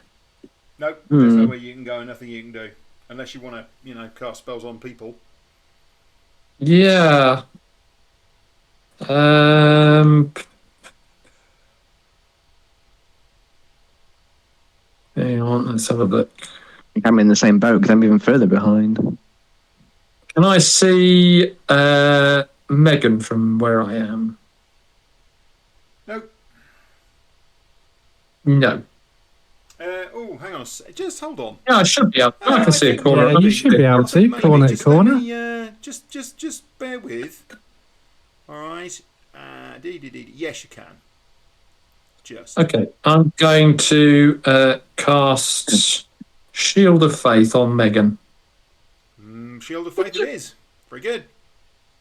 Nope, there's nowhere you can go, nothing you can do. Unless you want to, cast spells on people. Yeah. Hang on, let's have a look. I'm in the same boat because I'm even further behind. Can I see Megan from where I am? Nope. No. Oh, hang on. Just hold on. Yeah, I should be able. I can see a think corner. Yeah, you should be able to. maybe Corner to just let corner. me, just bear with. All right. Yes, you can. Just. Okay, I'm going to cast Shield of Faith on Megan. Shield of Faith it is. Very good.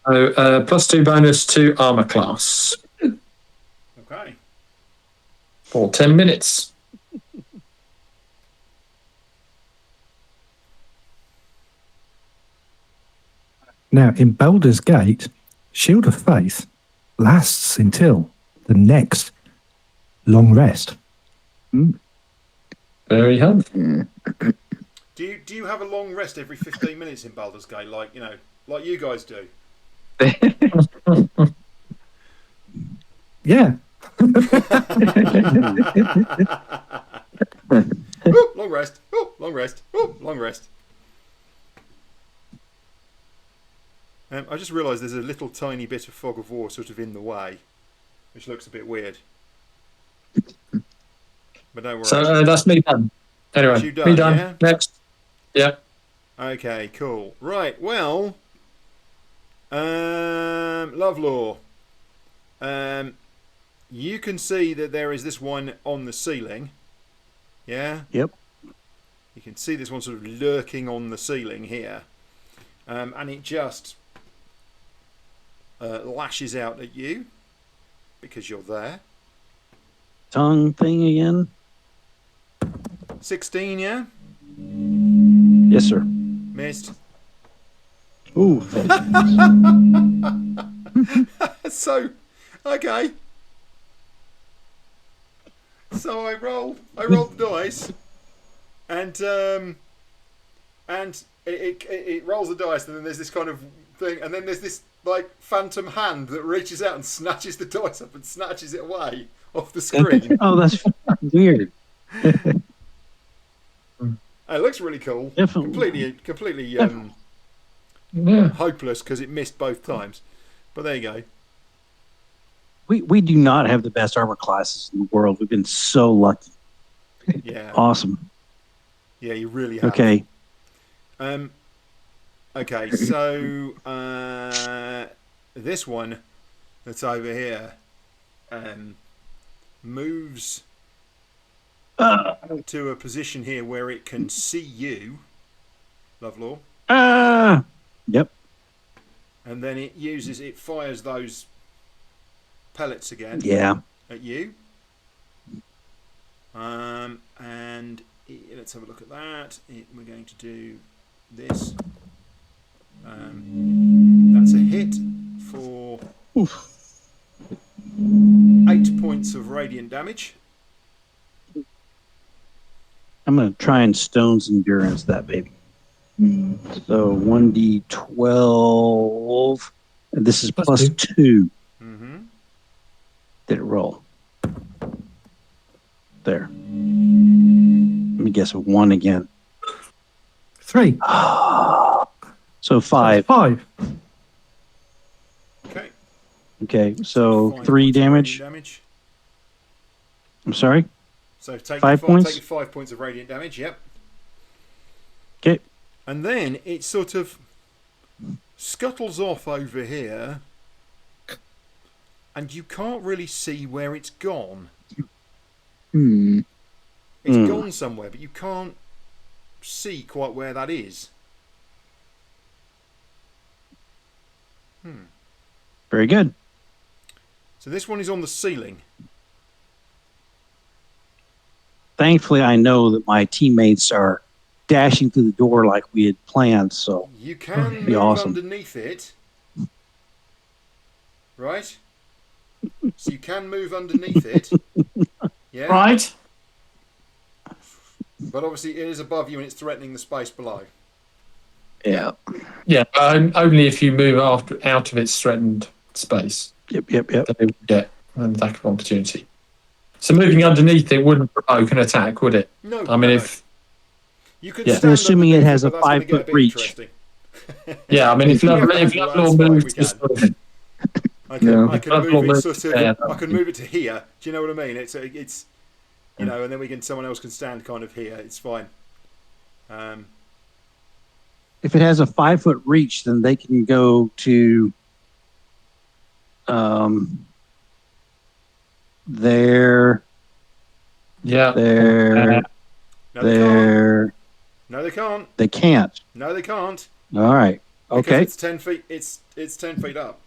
So +2 bonus to armor class Okay. for 10 minutes. Now, in Baldur's Gate, Shield of Faith lasts until the next long rest. Very helpful. Do you have a long rest every 15 minutes in Baldur's Gate, like you guys do? Yeah. Ooh, long rest. Ooh, long rest. Ooh, long rest. I just realised there's a little tiny bit of fog of war sort of in the way, which looks a bit weird. But don't worry. So that's me done. Anyway, That's you done, me done. yeah? Next. Yeah. Okay, cool. Right, well, Lovelaw, you can see that there is this one on the ceiling. Yeah? Yep. You can see this one sort of lurking on the ceiling here. And it just lashes out at you because you're there. Tongue thing again. 16, yeah? Yes, sir. Missed. Ooh. So, okay. So I rolled the dice, and it rolls the dice, and then there's this kind of thing, and then there's this like phantom hand that reaches out and snatches the dice up and snatches it away off the screen. Oh, that's weird. It looks really cool. Definitely. Completely Yeah. hopeless because it missed both times. But there you go. We do not have the best armor classes in the world. We've been so lucky. Yeah. Awesome. Yeah, you really have. Okay. Okay, so this one that's over here moves to a position here where it can see you, Lovelaw, Yep. and then it fires those pellets again Yeah. at you. And let's have a look at that. We're going to do this. That's a hit for 8 points of radiant damage. I'm going to try and Stone's Endurance that baby. So 1d12. And this is plus 2. Mm-hmm. Did it roll? There. Let me guess a 1 again. 3. So 5. 5. Okay. Okay, so 5 3 points of damage. radiant damage. I'm sorry? So take 5 your points? Take your 5 points of radiant damage. Yep. Okay. And then it sort of scuttles off over here, and you can't really see where it's gone. Hmm. It's gone somewhere, but you can't see quite where that is. Very good. So this one is on the ceiling. Thankfully, I know that my teammates are dashing through the door like we had planned, so You can be move awesome. underneath it. Right? So you can move underneath it. Yeah? Right. But obviously it is above you and it's threatening the space below. Yeah. Yeah, only if you move out of its threatened space. Yep. Then it would get an attack of opportunity. So moving underneath it wouldn't provoke an attack, would it? No. I mean, no. if You could Yeah. stand Assuming it underneath has a but that's gonna 5 get foot bit reach. interesting. yeah, I mean, if Yeah, Lovelow that's moved fine, we to can. sort of, I can, No. I can Lovelaw move it moves sort to of. there. I can move it to here. Do you know what I mean? It's you know, and then someone else can stand kind of here. It's fine. If it has a 5 foot reach, then they can go to there, yeah, there, No, they can't. there. No, they can't. They can't. No, they can't. All right. Because Okay. It's 10 feet. It's 10 feet up.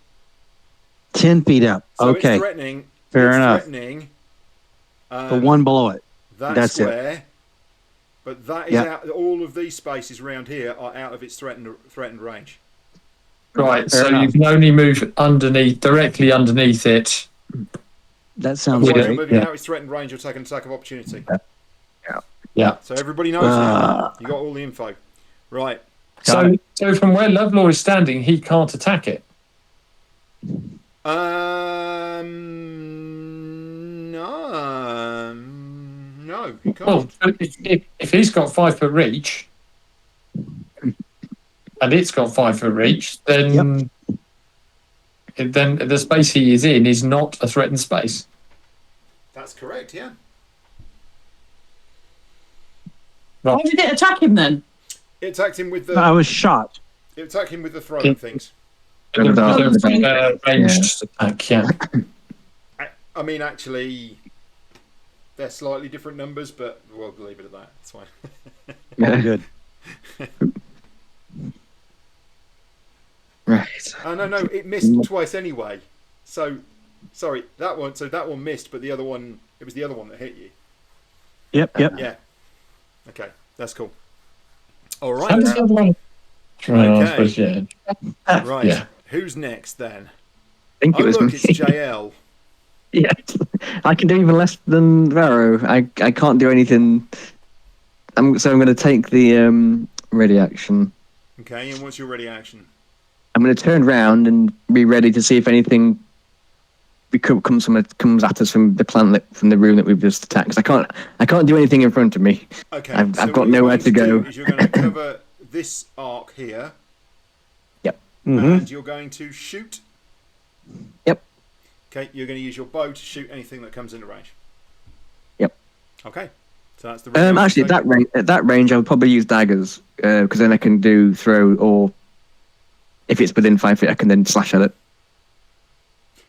10 feet up. So Okay. It's threatening. Fair it's enough. Threatening. The one below it. That that's it. square. But that is Yeah. out. All of these spaces around here are out of its threatened range. right. Fair So enough. you can only move directly underneath it. That sounds Otherwise, you're great. moving Yeah. out of its threatened range. You'll take an attack of opportunity. Yeah. So everybody knows that. You got all the info, right? Got So from where Lovelow is standing, he can't attack it. No, you can't. Well, if he's got 5 foot reach, and it's got 5 foot reach, then the space he is in is not a threatened space. That's correct, yeah. Why did it attack him then? It attacked him with I the was shot. throwing things. Ranged attack, yeah. I mean, actually, they're slightly different numbers, but we'll leave it at that. It's fine. Yeah. Good. Right. Oh, no, it missed twice anyway. So, sorry, that one. So that one missed, but the other one, it was the other one that hit you. Yep. Yeah. Okay, that's cool. All How right. does the other one? Okay. I suppose, yeah. Right. Yeah. Who's next then? I think Oh, it was look, me. it's JL. Yes. I can do even less than Vero. I can't do anything. I'm going to take the ready action. Okay, and what's your ready action? I'm going to turn round and be ready to see if anything comes at us from the planet, from the room that we've just attacked. 'Cause I can't do anything in front of me. Okay, I've so got what you're nowhere going to go. do is you're going to cover this arc here, Mm-hmm. and you're going to shoot. Yep. Okay, you're going to use your bow to shoot anything that comes into range. Yep. Okay, so that's the. ready action Actually, taken. at that range, I would probably use daggers because then I can do throw, or if it's within 5 feet, I can then slash at it.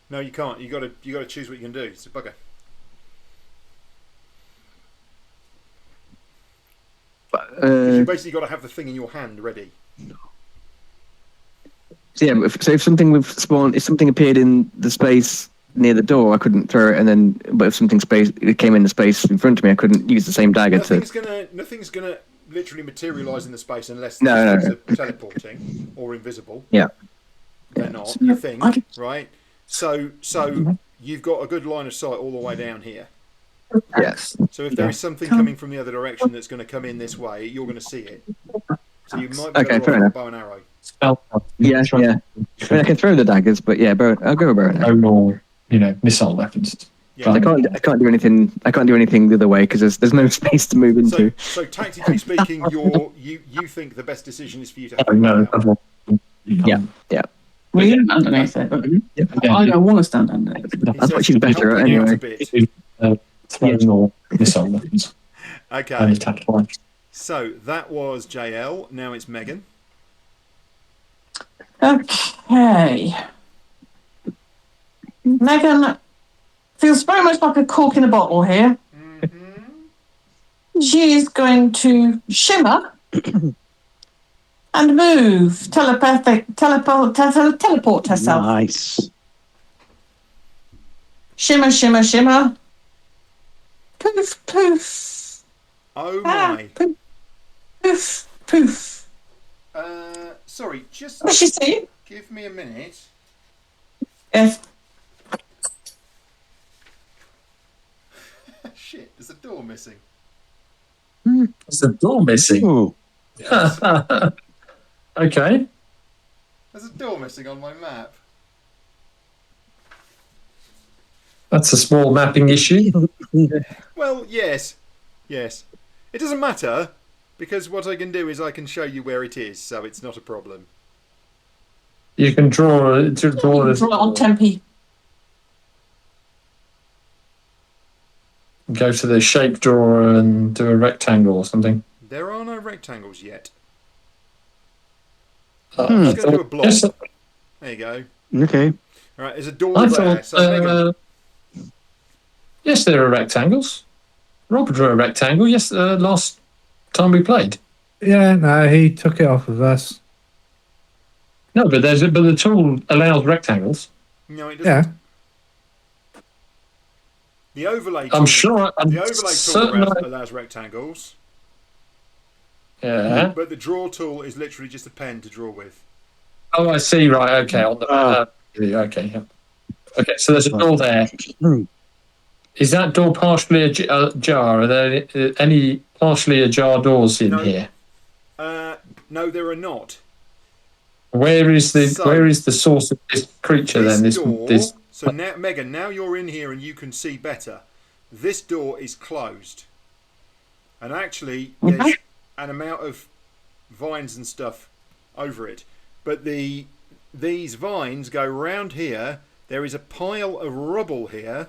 No, you can't. You got to choose what you can do. It's a bugger. But, 'Cause you basically got to have the thing in your hand ready. so yeah, if something if something appeared in the space near the door, I couldn't throw it, and then but if something it came in the space in front of me, I couldn't use the same dagger Nothing's gonna literally materialise in the space unless No. things are teleporting or invisible. Yeah. They're not. You think, right? So you've got a good line of sight all the way down here. Yes. So if there is something coming from the other direction that's going to come in this way, you're going to see it. So you might be Okay, able fair to enough. bow and arrow. Yeah. I mean, I can throw the daggers, but yeah, I'll go with bow and arrow. No more, missile weapons. Yeah. I can't do anything. I can't do anything the other way because there's no space to move into. So tactically speaking, you think the best decision is for you to have Oh, a no. bow. Yeah. Well, you stand underneath it. I don't want to stand underneath it. He That's says what she's to better help at you out a anyway. bit. Throw more missile weapons. Okay. Only attack twice. So that was JL. Now it's Megan. Okay. Megan feels very much like a cork in a bottle here. She's going to shimmer and move, teleport herself. Nice. Shimmer, shimmer, shimmer. Poof, poof. Oh Ah, my. poof, poof, poof. Sorry, just What's she saying? give me a minute. Yes. Shit, there's a door missing. There's a door missing. Ooh. Okay. There's a door missing on my map. That's a small mapping issue. Well, yes. It doesn't matter, because what I can do is I can show you where it is, so it's not a problem. You can draw this. Draw it on Tempe. Go to the shape drawer and do a rectangle or something. There are no rectangles yet. I I'm just going to do a thought- block. yes, There you go. Okay. All right, there's a door I there. thought. So Megan, Yes, there are rectangles. Rob drew a rectangle. Yes, last time we played. Yeah, no, he took it off of us. No, but the tool allows rectangles. no, it doesn't. Yeah. The overlay. I'm sure. I'm The overlay tool certain. allows rectangles, Yeah. but the draw tool is literally just a pen to draw with. Oh, I see. Right. Okay. On the. Okay. Yeah. Okay. So there's a door there. Is that door partially ajar? Are there any partially ajar doors in No. here? No, there are not. Where is the So- where is the source of this creature then? This This door. this. So now, Megan, now you're in here and you can see better. This door is closed, and actually there's an amount of vines and stuff over it. But these vines go round here. There is a pile of rubble here,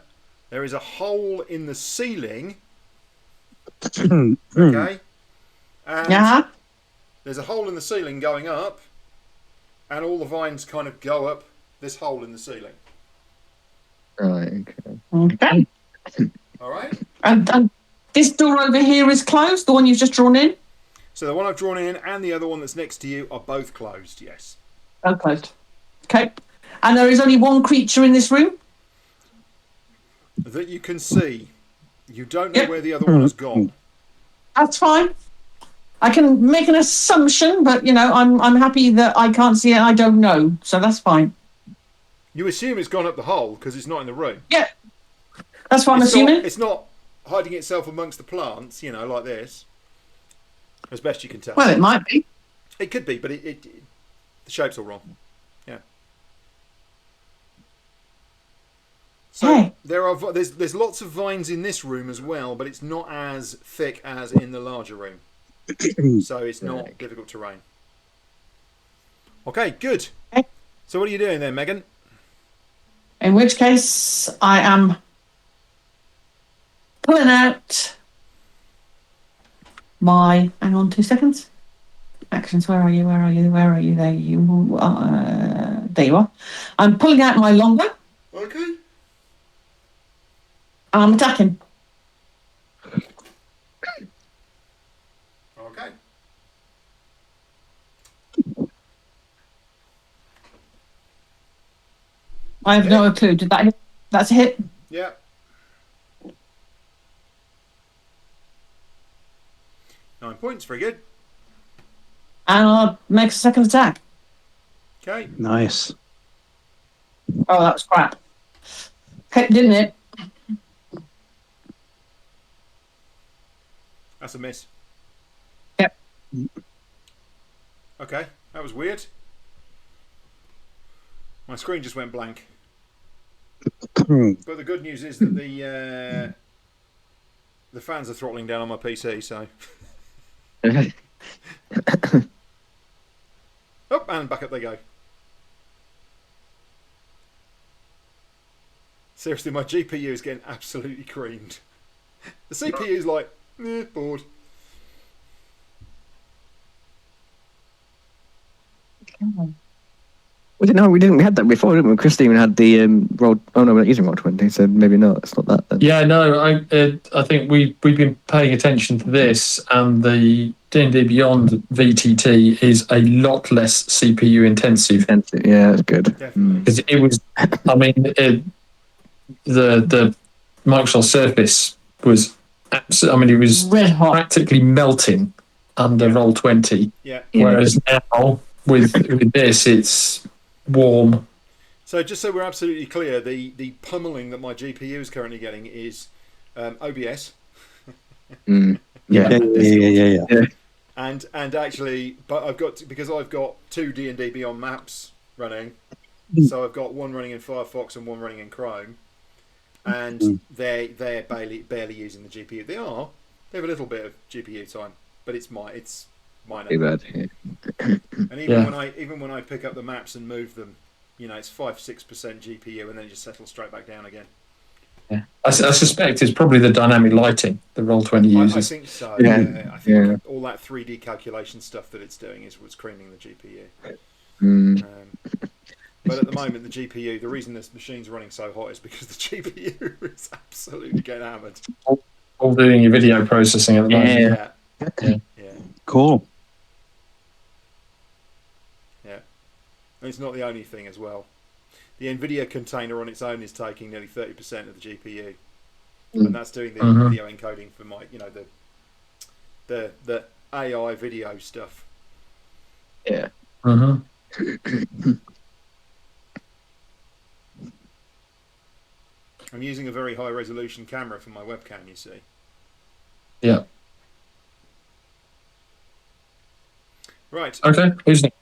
there is a hole in the ceiling. Hmm. Okay. And Yeah. there's a hole in the ceiling going up, and all the vines kind of go up this hole in the ceiling. Right. Okay. Okay. All right. And this door over here is closed. The one you've just drawn in. So the one I've drawn in and the other one that's next to you are both closed. Yes. Oh, closed. Okay. And there is only one creature in this room. That you can see. You don't know Yep. where the other one has gone. That's fine. I can make an assumption, but I'm happy that I can't see it. I don't know, so that's fine. You assume it's gone up the hole because it's not in the room. Yeah, that's what I'm It's assuming. not, it's not hiding itself amongst the plants, like this. As best you can tell. Well, it might be. It could be, but the shape's all wrong. Yeah. So Hey. there's lots of vines in this room as well, but it's not as thick as in the larger room. So it's not difficult terrain. Okay, good. Okay. So what are you doing then, Megan? In which case, I am pulling out my. Hang on, 2 seconds. Actions. Where are you? Where are you? Where are you? There you are. There you are. I'm pulling out my longbow. Okay. And I'm attacking. Okay. I have no clue. Did that hit? That's a hit. Yeah. Nine points, very good. And I'll make a second attack. Okay. Nice. Oh, that was crap. Okay, didn't it? That's a miss. Yep. Okay, that was weird. My screen just went blank. But the good news is that the fans are throttling down on my PC, so. Oh, and back up they go. Seriously, my GPU is getting absolutely creamed. The CPU is like, bored. We didn't know. We didn't. We had that before, didn't we? Christine had the roll. Oh no, we're not using roll 20. So maybe not. It's not that. Then. Yeah, no, I think we've been paying attention to this, and the D&D Beyond VTT is a lot less CPU intensive. Yeah, that's good. Definitely. Because it was, I mean, the Microsoft Surface was, it was Red hot. practically melting under roll 20. Yeah. Whereas now with this, it's warm. So just so we're absolutely clear, the pummeling that my GPU is currently getting is OBS. Yeah. And actually, but because I've got 2 D&D Beyond maps running, so I've got one running in Firefox and one running in Chrome, and they're barely using the GPU. They have a little bit of GPU time, but it's minor. Too bad. Yeah. And even when I pick up the maps and move them, it's 5-6% GPU, and then it just settles straight back down again. Yeah. I suspect it's probably the dynamic lighting the Roll20 uses. I think so. Yeah. I think all that 3D calculation stuff that it's doing is what's creaming the GPU. But at the moment, the GPU, the reason this machine's running so hot is because the GPU is absolutely getting hammered. All doing your video processing at the moment. Yeah. Cool. Yeah. And it's not the only thing as well. The NVIDIA container on its own is taking nearly 30% of the GPU, and that's doing the video encoding for my, the AI video stuff. Yeah. I'm using a very high resolution camera for my webcam, you see. Yeah. Right. Okay. Who's next?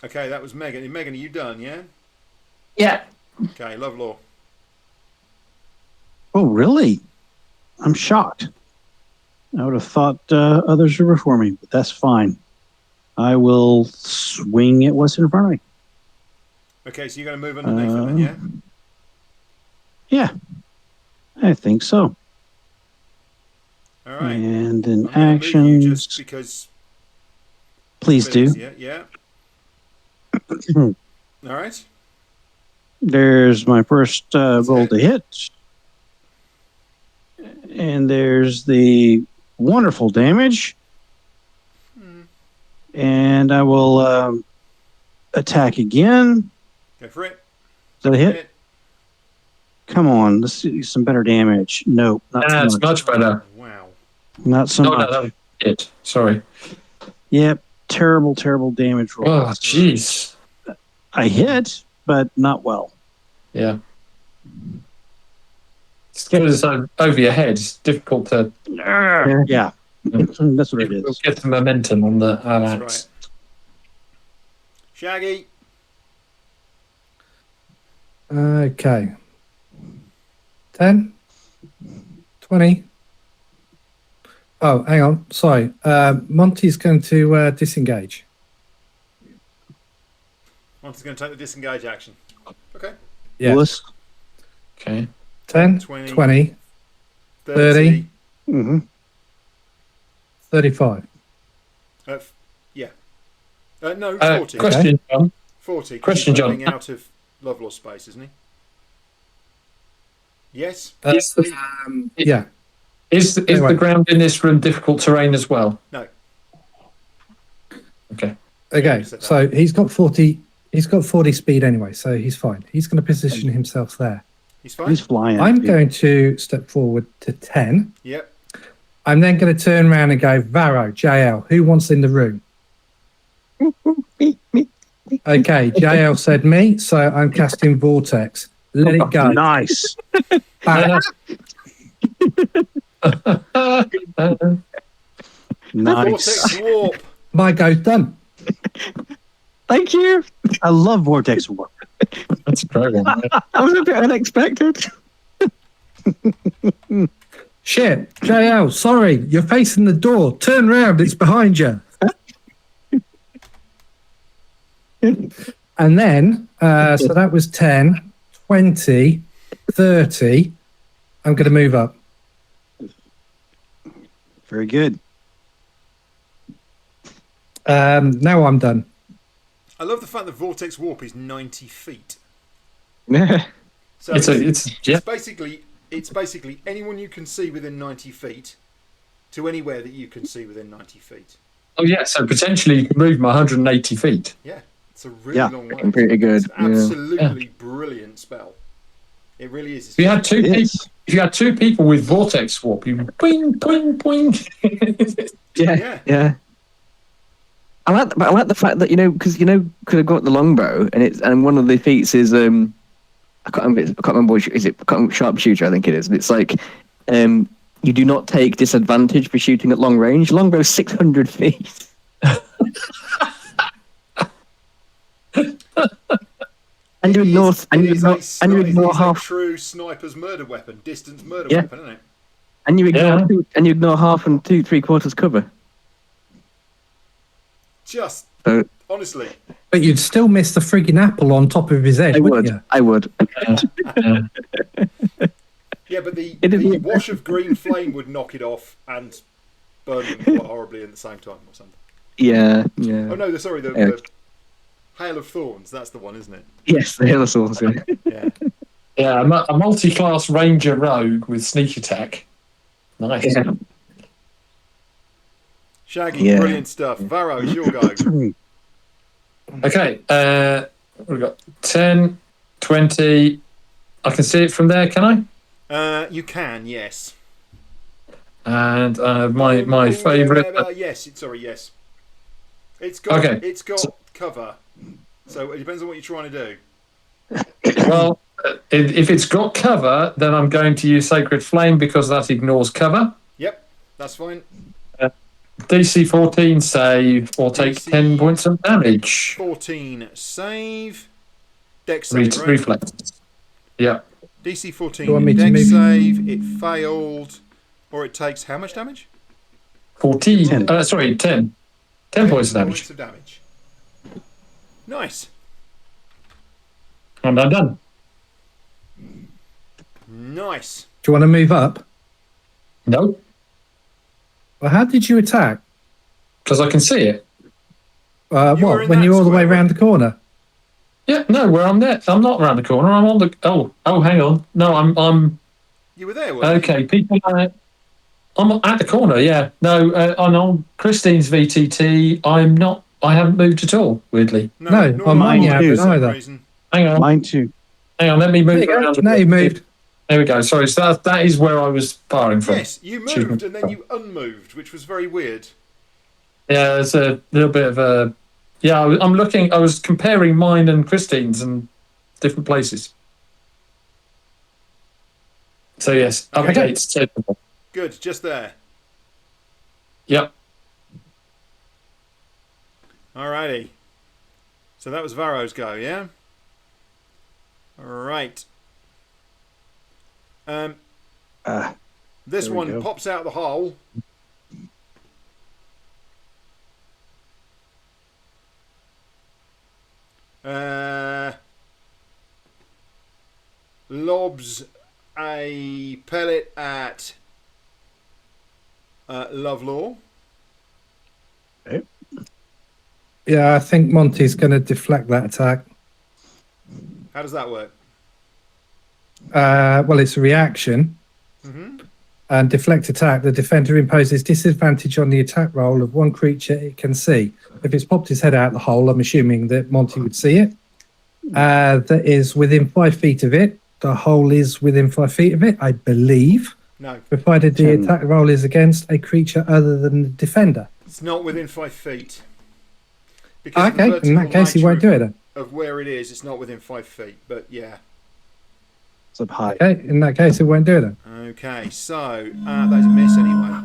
Okay, that was Megan. Megan, are you done? Yeah. Yeah. Okay, Lovelaw. Oh, really? I'm shocked. I would have thought others were before me, but that's fine. I will swing at what's in front of me. Okay, so you're going to move underneath them, then, yeah? Yeah. I think so. All right. And in I'm gonna move you just actions, because. please it's a bit do. easier, yeah. All right. There's my first roll it. to hit. And there's the wonderful damage. And I will attack again. Go for it. Is that a hit? Come on, let's see some better damage. Nope, not so That's much. much better. Wow. Not so No, much. no, no. It. Sorry. Yep, terrible, terrible damage roll. Oh, jeez. I hit, but not well. Yeah. It's good as over your head. It's difficult to Yeah, that's what it is. get the momentum on the That's axe. right. Shaggy. Okay. 10, 20. Oh, hang on. Sorry. Monty's going to disengage. Monty's going to take the disengage action. Okay. Yeah. Lewis? Okay. 10, 20, 20, 30. Mm-hmm. 35. Yeah. No, 40. Question, John. 40. 'cause Question, he's John. moving out of Love Lost space, isn't he? Yes. Yeah. Is Anyway. the ground in this room difficult terrain as well? No. Okay. Okay. So he's got 40. He's got 40 speed anyway, so he's fine. He's going to position himself there. He's fine. He's flying. I'm going to step forward to 10. Yep. I'm then going to turn around and go, Varro, JL, who wants in the room? Okay, JL said me, so I'm casting Vortex. Let it go. Nice. Bang. Nice. Vortex warp. My go's done. Thank you. I love Vortex Warp. That's a great one. That was a bit unexpected. Shit, JL, sorry, you're facing the door. Turn round, it's behind you. And then, so that was 10, 20, 30. I'm going to move up. Very good. Now I'm done. I love the fact that Vortex Warp is 90 feet. Yeah. So It's basically anyone you can see within 90 feet to anywhere that you can see within 90 feet. Oh, yeah. So potentially you can move them 180 feet. Yeah. It's a really long way. Pretty good. It's an absolutely brilliant spell. It really is. If you had two people with Vortex Warp, you boing, boing, boing. Yeah. I like the fact that because could have got the longbow and one of the feats is I can't remember which is it sharpshooter I think it is, and it's like you do not take disadvantage for shooting at long range. Longbow 600 feet. And you ignore half. A true sniper's murder weapon, distance murder Yeah. weapon, isn't it? And you ignore half and 2.75 cover. Just So, honestly, But you'd still miss the frigging apple on top of his head, wouldn't you? I would. yeah. But the wash of green flame would knock it off and burn them quite horribly at the same time, or something. Yeah. Oh no, sorry, the Hail of Thorns. That's the one, isn't it? Yes, the Hail of Thorns. Yeah. Yeah, a multi-class ranger rogue with sneak attack. Nice. Yeah. Shaggy, brilliant stuff. Varro, it's your go. Okay, we've got 10, 20. I can see it from there, can I? You can, yes. And my favourite. Yes, yes. It's got cover, so it depends on what you're trying to do. Well, if it's got cover, then I'm going to use Sacred Flame because that ignores cover. Yep, that's fine. DC 14 save or take 10 points of damage. 14 save. Dex save, right? Reflex. Yeah. DC 14 Dex save. It failed. Or it takes how much damage? 14. 10. 10 points of damage. Nice. And I'm done. Nice. you want to move up? No, Well, how did you attack? because I can see it. You were What? in When that you're all the way square, around the corner? Yeah, no, where I'm there. I'm not around the corner. I'm on the. Oh, hang on. No, I'm. You were there, weren't Okay, people. I'm at the corner. Yeah. No, I'm on Christine's VTT. I'm not. I haven't moved at all. Weirdly. you? No, nor on mine have you I, haven't for some either. reason. Hang on. Mine too. Hang on. Let me There move you go. around. Now you moved. There we go. Sorry. So that is where I was firing from. Yes, you moved and then you unmoved, which was very weird. Yeah, there's a little bit of a. Yeah, I'm looking. I was comparing mine and Christine's and different places. So yes, Okay. updates capable. Good, just there. Yep. Alrighty. So that was Varro's go, yeah? Alright. This There we one go. pops out the hole. Lobs a pellet at Lovelaw. Yeah, I think Monty's going to deflect that attack. How does that work? Well, it's a reaction. Mm-hmm. And deflect attack, the defender imposes disadvantage on the attack roll of one creature it can see. If it's popped his head out the hole, I'm assuming that Monty would see it. That is within 5 feet of it. The hole is within 5 feet of it, I believe. No, Provided the attack roll is against a creature other than the defender. it's not within 5 feet. Because of the Okay, in that vertical case, he won't nature do it then. of where it is, it's not within 5 feet. But yeah. It's up high. Okay, in that case, it won't do it then. Okay, so that's a miss anyway.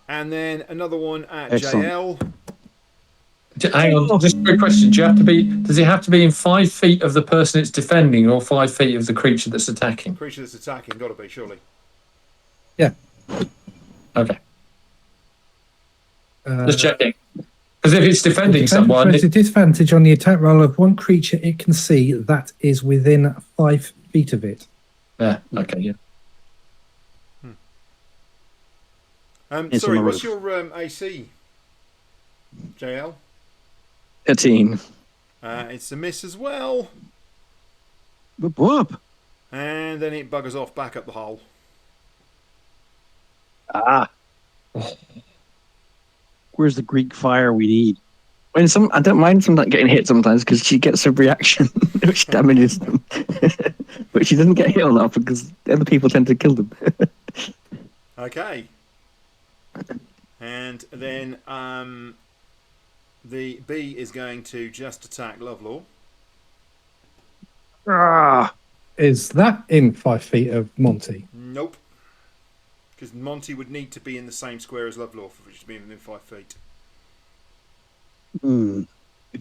And then another one at Excellent. JL. Hang on, just a quick question. Does it have to be in 5 feet of the person it's defending or 5 feet of the creature that's attacking? Creature that's attacking, gotta be, surely. Okay, Uh, just checking. Because if it's defending defender someone, throws a disadvantage on the attack roll of one creature it can see that is within 5 feet of it. yeah, okay, yeah. It's Sorry, on the what's roof. your AC, JL? 13. It's a miss as well. Whoop, whoop. And then it buggers off back up the hole. Ah. Where's the Greek fire we need? I don't mind someone getting hit sometimes because she gets a reaction which damages them. But she doesn't get hit a lot because the other people tend to kill them. Okay. And then the bee is going to just attack Lovelaw. Ah. Is that in 5 feet of Monty? Nope. Because Monty would need to be in the same square as Lovelaw for which to be within 5 feet. Hmm.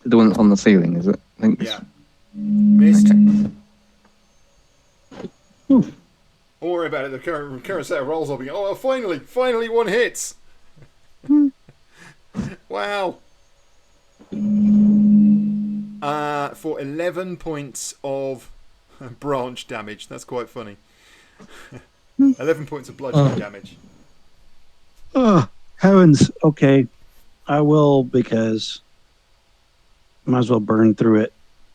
The one that's on the ceiling, is it? I think. Yeah. Missed. Okay. Don't worry about it. The current set of rolls will be. Oh, finally one hits. Wow. For 11 points of branch damage. That's quite funny. 11 points of bludgeoning damage. Oh, heavens. Okay. I will, because might as well burn through it.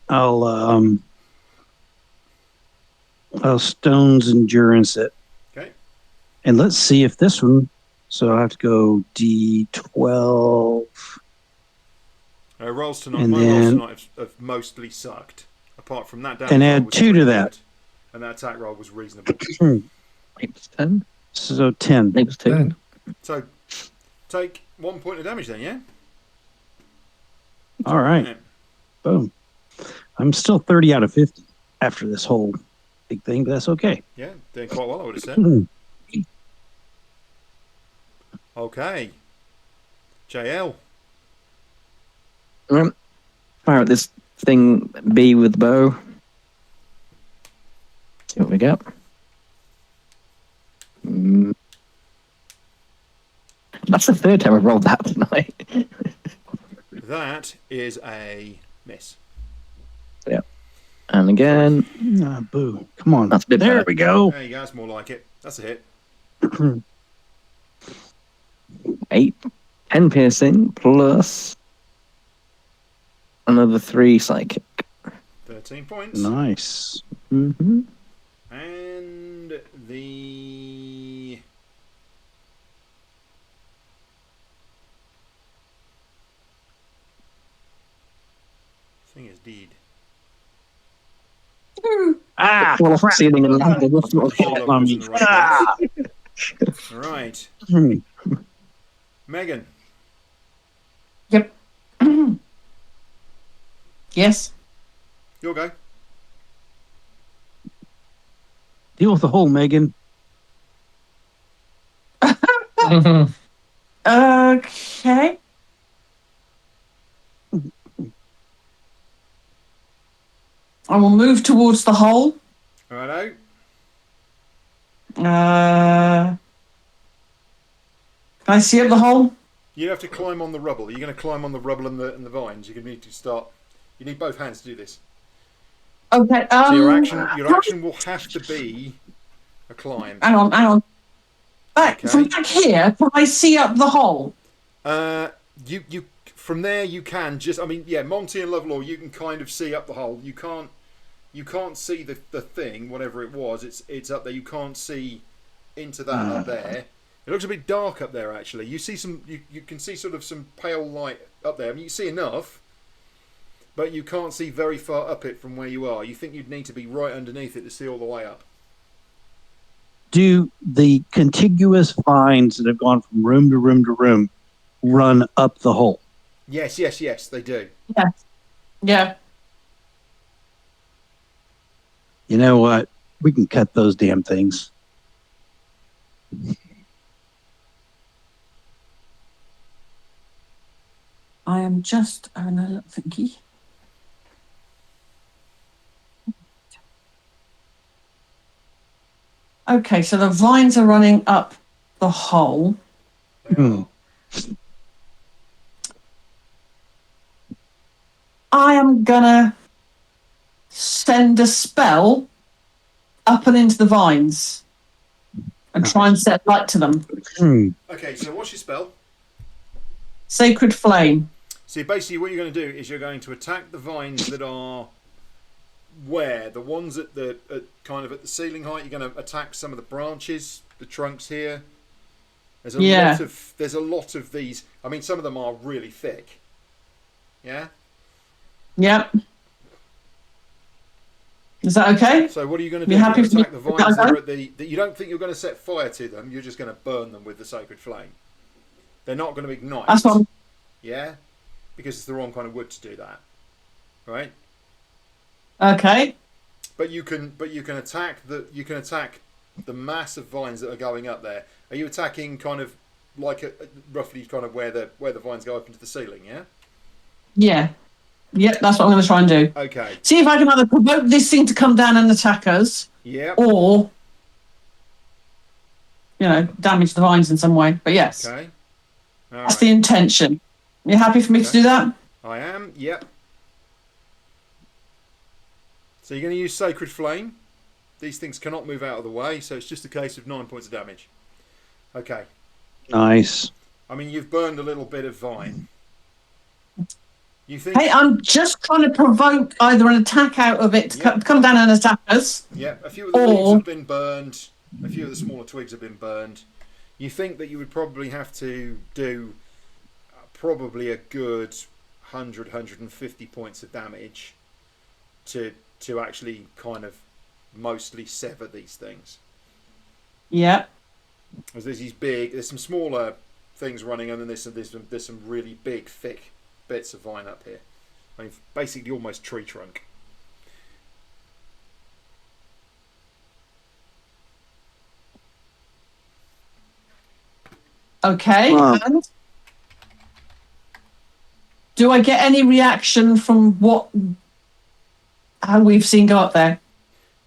I'll Stone's Endurance it. Okay. And let's see if this one, so I have to go D12. Rolls tonight. And My rolls then- tonight have mostly sucked. Apart from that damage And roll add was 2 to pretty that. good, and that attack roll was reasonable. It was 10. So 10. It was 2. Then. So take 1 point of damage then, yeah? All right. Yeah. Boom. I'm still 30 out of 50 after this whole big thing, but that's okay. Yeah, doing quite well, I would have said. Hmm. Okay. JL. Fire at this thing B with the bow. See what we get. That's the third time I've rolled that tonight. That is a miss. Yeah. And again. Ah, boo. Come on. That's a bit there better. we go. There you go. That's more like it. That's a hit. 8, 10 piercing plus another 3 psychic. 13 points. Nice. Mm-hmm. And the thing is deed. Ah, Fall off the crap. ceiling and land. That's not All of them was in the right place. Right, Hmm. Megan. Yep. Yes. Your go. Deal with the hole, Megan. Okay. I will move towards the hole. Righto. Can I see up the hole? You have to climb on the rubble. You're going to climb on the rubble and the vines. You're going to need to start. You need both hands to do this. Okay. So your action will have to be a climb. Hang on. Okay. From back here, can I see up the hole? You from there you can just. I mean, yeah, Monty and Lovelore, you can kind of see up the hole. You can't see the thing, whatever it was. It's up there. You can't see into that up there. It looks a bit dark up there, actually. You see some. You can see sort of some pale light up there. I mean, you see enough, but you can't see very far up it from where you are. You think you'd need to be right underneath it to see all the way up. Do the contiguous vines that have gone from room to room to room run up the hole? Yes, they do. Yes. Yeah. You know what? We can cut those damn things. I am just having a look, thinky. Okay, so the vines are running up the hole. I am gonna send a spell up and into the vines and try and set light to them. Okay, so what's your spell? Sacred Flame. So basically what you're going to do is you're going to attack the vines that are where? The ones at the kind of at the ceiling height. You're going to attack some of the branches, the trunks here. There's a lot of these. I mean, some of them are really thick. Yeah? Yep. Is that okay? So what are you going to do? You You're happy going to for me attack the to vines go? that are at that you don't think you're going to set fire to them. You're just going to burn them with the sacred flame. They're not going to ignite. That's what. Yeah? Because it's the wrong kind of wood to do that. Right? Okay. But you can attack the mass of vines that are going up there. Are you attacking kind of like roughly kind of where the vines go up into the ceiling? Yeah. Yeah. Yep. That's what I'm going to try and do. Okay. See if I can either provoke this thing to come down and attack us, Yeah. or damage the vines in some way. But yes, Okay. All that's right. the intention. You happy for me to Okay. do that? I am. Yep. So you're going to use Sacred Flame. These things cannot move out of the way, so it's just a case of 9 points of damage. Okay. Nice. I mean, you've burned a little bit of vine. You think? Hey, I'm just trying to provoke either an attack out of it to come down and attack us. Yeah, a few of the leaves have been burned. A few of the smaller twigs have been burned. You think that you would probably have to do probably a good 150 points of damage to actually kind of mostly sever these things. Yeah. Because there's some smaller things running, and then there's some really big, thick bits of vine up here. I mean, basically almost tree trunk. Okay. Wow. And do I get any reaction from how we've seen go up there?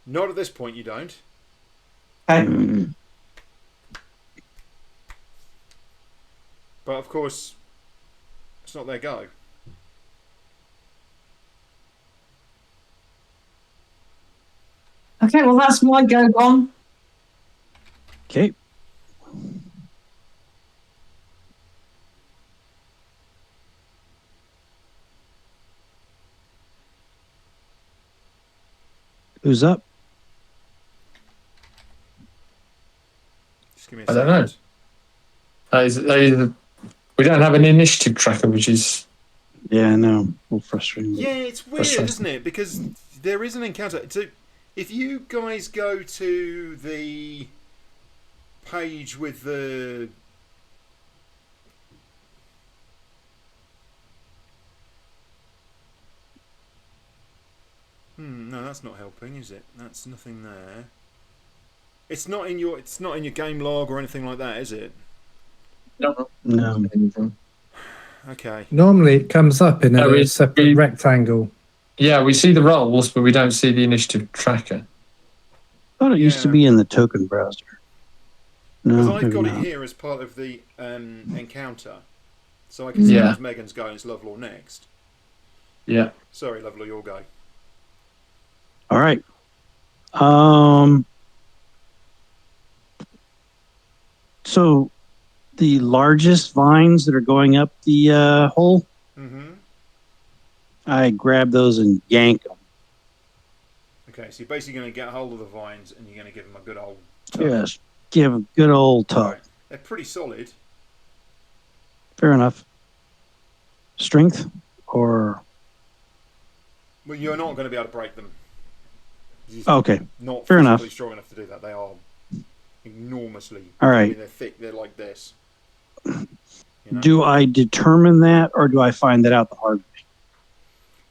Not at this point, you don't. Okay. But of course, it's not their go. Okay, well, that's my go on. Okay. Who's up? Just give me a I second. don't know. We don't have an initiative tracker, which is Yeah, I know. A little frustrating. Yeah, it's weird, Frustrating. isn't it? Because there is an encounter. So if you guys go to the page with the no, that's not helping, is it? That's nothing there. It's not in your game log or anything like that, is it? No. Okay. Normally it comes up in No, a separate rectangle. yeah. We see the roles, but we don't see the initiative tracker. I thought it used to Yeah. be in the token browser. Because No, I've maybe got not. it here as part of the encounter. So I can see Yeah. it's Megan's go and it's Lovelore next. Yeah. Sorry, Lovelore, your go. All right. So the largest vines that are going up the hole, Mm-hmm. I grab those and yank them. Okay, so you're basically going to get hold of the vines and you're going to give them a good old tug. Yes. Give a good old tug. Right. They're pretty solid. Fair enough. Strength or Well, you're not going to be able to break them. You're okay. not Fair physically enough. strong enough to do that. They are enormously. All right. I mean, they're thick. They're like this. You know? Do I determine that or do I find that out the hard way?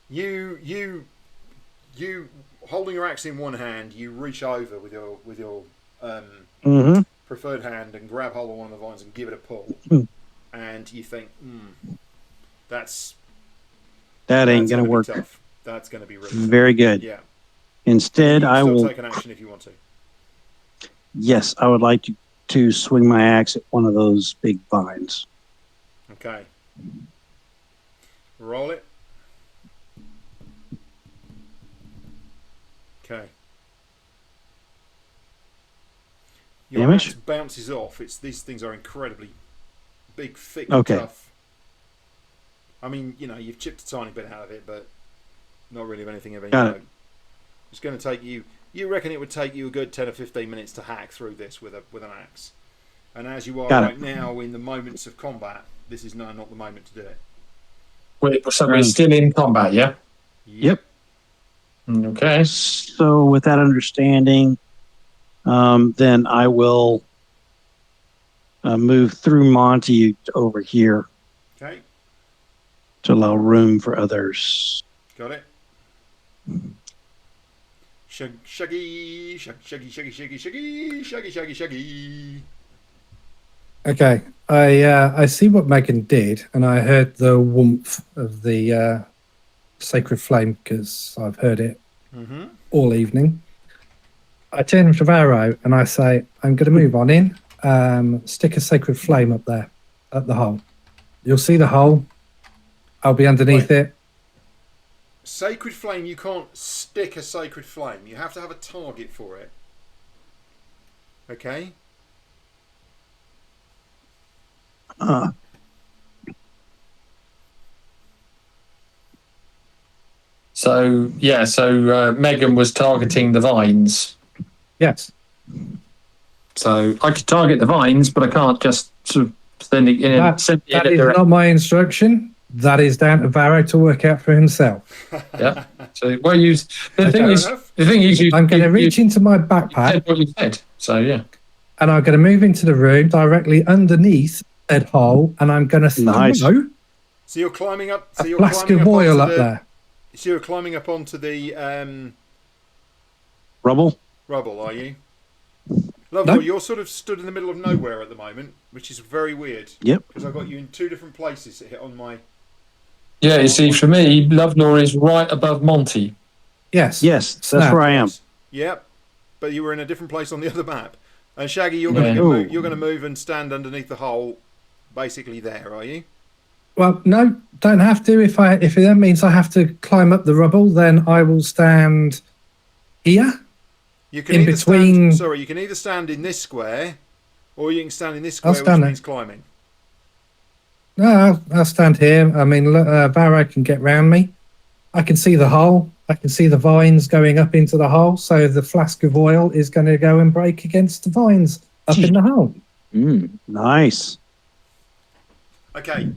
You holding your axe in one hand, you reach over with your Mm-hmm. preferred hand and grab hold of one of the vines and give it a pull, and you think, that Ain't gonna be work. tough. That's going to be really tough. Very good. Yeah. Instead, You can I still will. take an action if you want to. Yes, I would like to swing my axe at one of those big vines. Okay. Roll it. Okay. Your Damage? axe bounces off. These things are incredibly big, thick, Okay. tough. I mean, you've chipped a tiny bit out of it, but not really of anything of any Got it. note. It's going to take you. You reckon it would take you a good 10 or 15 minutes to hack through this with an axe? And as you are Got it. right now in the moments of combat, this is not the moment to do it. So we're still in combat, yeah? Yep. Okay. So, with that understanding, then I will move through Monty over here Okay. to allow room for others. Got it. Shaggy. Okay, I see what Megan did, and I heard the warmth of the sacred flame because I've heard it Mm-hmm. all evening. I turn to Varro and I say, I'm going to move on in, stick a sacred flame up there at the hole. You'll see the hole. I'll be underneath it. Sacred flame, you can't stick a sacred flame. You have to have a target for it. Okay? So Megan was targeting the vines. Yes. So I could target the vines, but I can't just sort of send it in That a is direction. not my instruction. That is down to Varro to work out for himself. Yeah. So well, the Fair thing is, enough. I'm going to reach into my backpack said what you said. So yeah. and I'm going to move into the room directly underneath that hole, and I'm going to Nice. throw So you're climbing up. a flask of oil up there. So you're climbing up onto the Rubble? rubble, are you? Lovely. No. You're sort of stood in the middle of nowhere at the moment, which is very weird. Yep. Because I've got you in two different places that hit on my. Yeah, you see, for me, Lovelore is right above Monty. Yes. Yes, that's Snap. where I am. Yep. But you were in a different place on the other map. And Shaggy, you're Yeah. going to move and stand underneath the hole, basically there, are you? Well, no, don't have to. If that means I have to climb up the rubble, then I will stand here. You can in either between. you can either stand in this square, or you can stand in this I'll square, which stand means climbing. No, I'll stand here. I mean, Barrow can get round me. I can see the hole. I can see the vines going up into the hole. So the flask of oil is going to go and break against the vines up in the hole. Nice. Okay,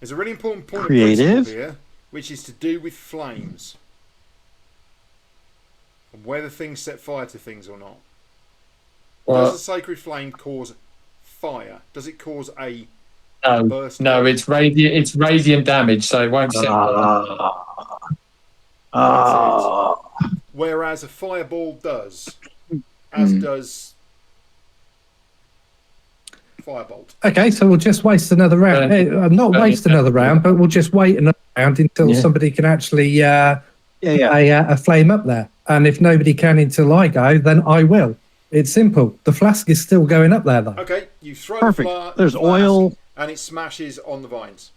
there's a really important point Creative. of principle here, which is to do with flames. And whether things set fire to things or not. Well, Does a sacred flame cause fire? Does it cause a no, burst? no, it's radiant damage, so it won't set fire. That's it. Whereas a fireball does, as does firebolt. Okay, so we'll just waste another round. Not waste another round, but we'll just wait another round until somebody can actually a flame up there. And if nobody can until I go, then I will. It's simple. The flask is still going up there, though. Okay, you throw Perfect. There's flask, oil. and it smashes on the vines.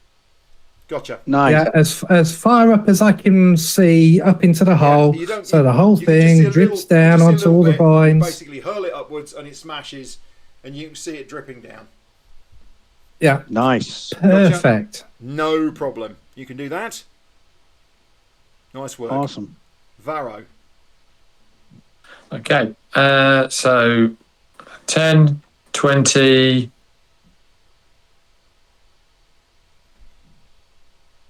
Gotcha. Nice. Yeah, as far up as I can see, up into the hole. So the whole thing drips down onto all the vines. Basically, hurl it upwards, and it smashes, and you can see it dripping down. Yeah. Nice. Perfect. No problem. You can do that. Nice work. Awesome. Varro. Okay, so 10, 20.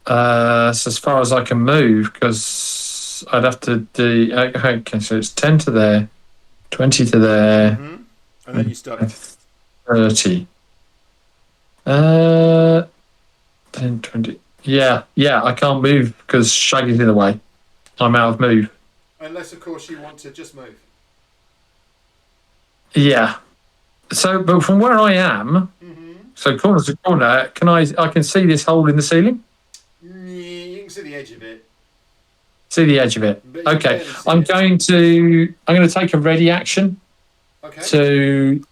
So as far as I can move, because I'd have to do. Okay, so it's 10 to there, 20 to there, And then you start. 30. 10, 20. Yeah, I can't move because Shaggy's in the way. I'm out of move. Unless, of course, you want to just move. Yeah. So, but from where I am, so corner to corner, I can see this hole in the ceiling? You can see the edge of it. See the edge of it. But you Okay. barely see I'm it. going to take a ready action Okay. to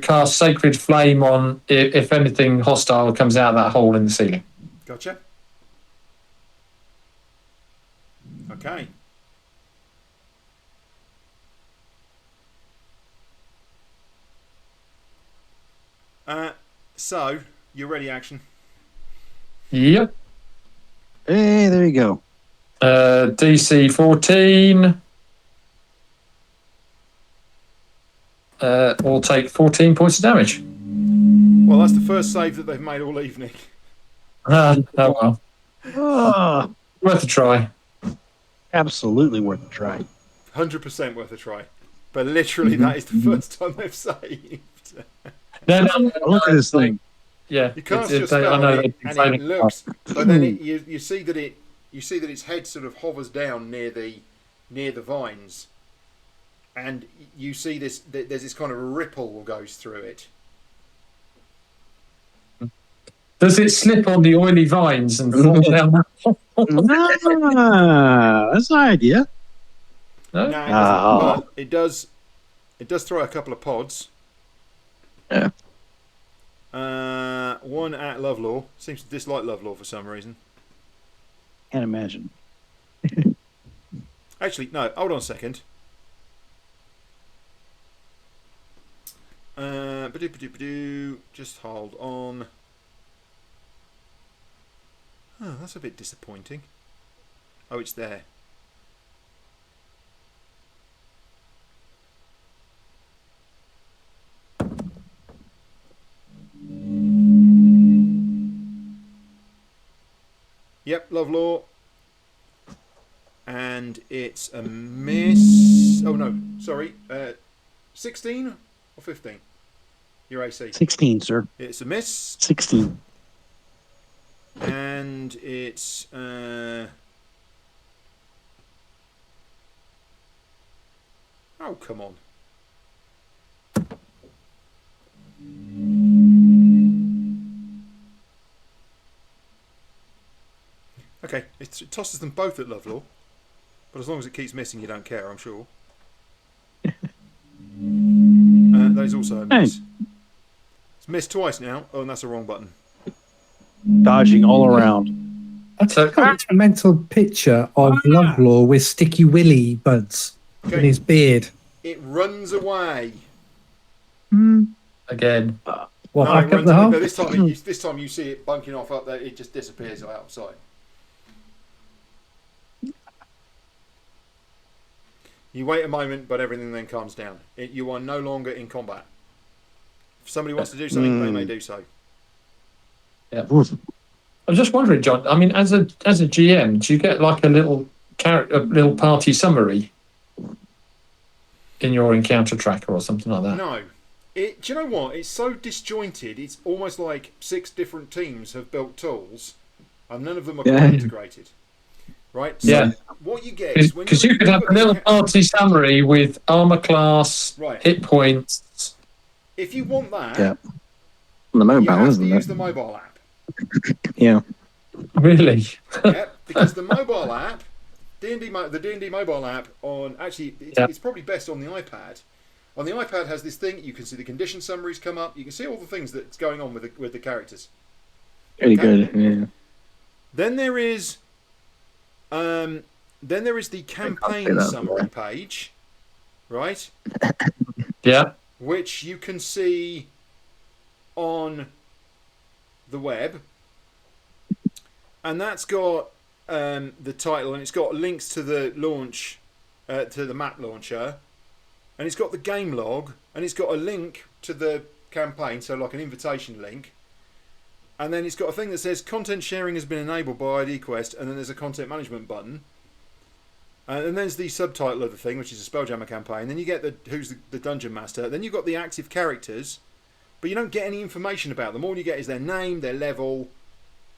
cast Sacred Flame on if anything hostile comes out of that hole in the ceiling. Gotcha. Okay. So, you're ready action. Yep. Hey, there you go. DC 14. Will take 14 points of damage. Well, that's the first save that they've made all evening. Oh well. Oh, Worth a try. absolutely worth a try. 100% worth a try. But literally, that is the first time they've saved. No. Look at this thing. Yeah. You cast it's- your spell, I know and it they're looks, but then you see that its head sort of hovers down near the vines, and you see there's this kind of a ripple goes through it. Does it slip on the oily vines and fall down? That's an idea. No, it doesn't, but it does throw a couple of pods. Yeah. One at Lovelaw. Seems to dislike Lovelaw for some reason. Can't imagine. Actually, no. Hold on a second. Just hold on. Oh, that's a bit disappointing. Oh, it's there. Yep, Lovelaw. And it's a miss. Oh, no. Sorry. 16 or 15? Your AC. 16, sir. It's a miss. 16. And it's... Oh, come on. Okay, it tosses them both at Lovelaw. But as long as it keeps missing, you don't care, I'm sure. That is also a miss. It's missed twice now. Oh, and that's the wrong button. Dodging all around. It's a mental picture of Lovelaw with sticky willy buds. in his beard. It runs away. Again. What, No, back it up runs the away, hole? but this time you see it bunking off up there. It just disappears out of sight. You wait a moment, but everything then calms down. You are no longer in combat. If somebody wants to do something, they may do so. Yeah. I'm just wondering, John. I mean, as a GM, do you get like a little party summary in your encounter tracker or something like that? No. Do you know what? It's so disjointed. It's almost like 6 different teams have built tools, and none of them are quite integrated. Right? So Yeah. what you get is Because you could have a little party summary with armor class, Right. hit points. If you want that, Yeah. On the you mobile, have to isn't use it? the mobile app. Yeah. Really? Yep, because the mobile app, the D&D mobile app it's probably best on the iPad. On the iPad has this thing, you can see the condition summaries come up, you can see all the things that's going on with the characters. Really Okay. good. Yeah. Then there is the campaign that. summary page, right? Yeah. Which you can see on the web. And that's got the title, and it's got links to the launch, to the map launcher, and it's got the game log, and it's got a link to the campaign, so like an invitation link. And then it's got a thing that says content sharing has been enabled by ID Quest, and then there's a content management button. And then there's the subtitle of the thing, which is a Spelljammer campaign. Then you get who's the dungeon master. Then you've got the active characters, but you don't get any information about them. All you get is their name, their level,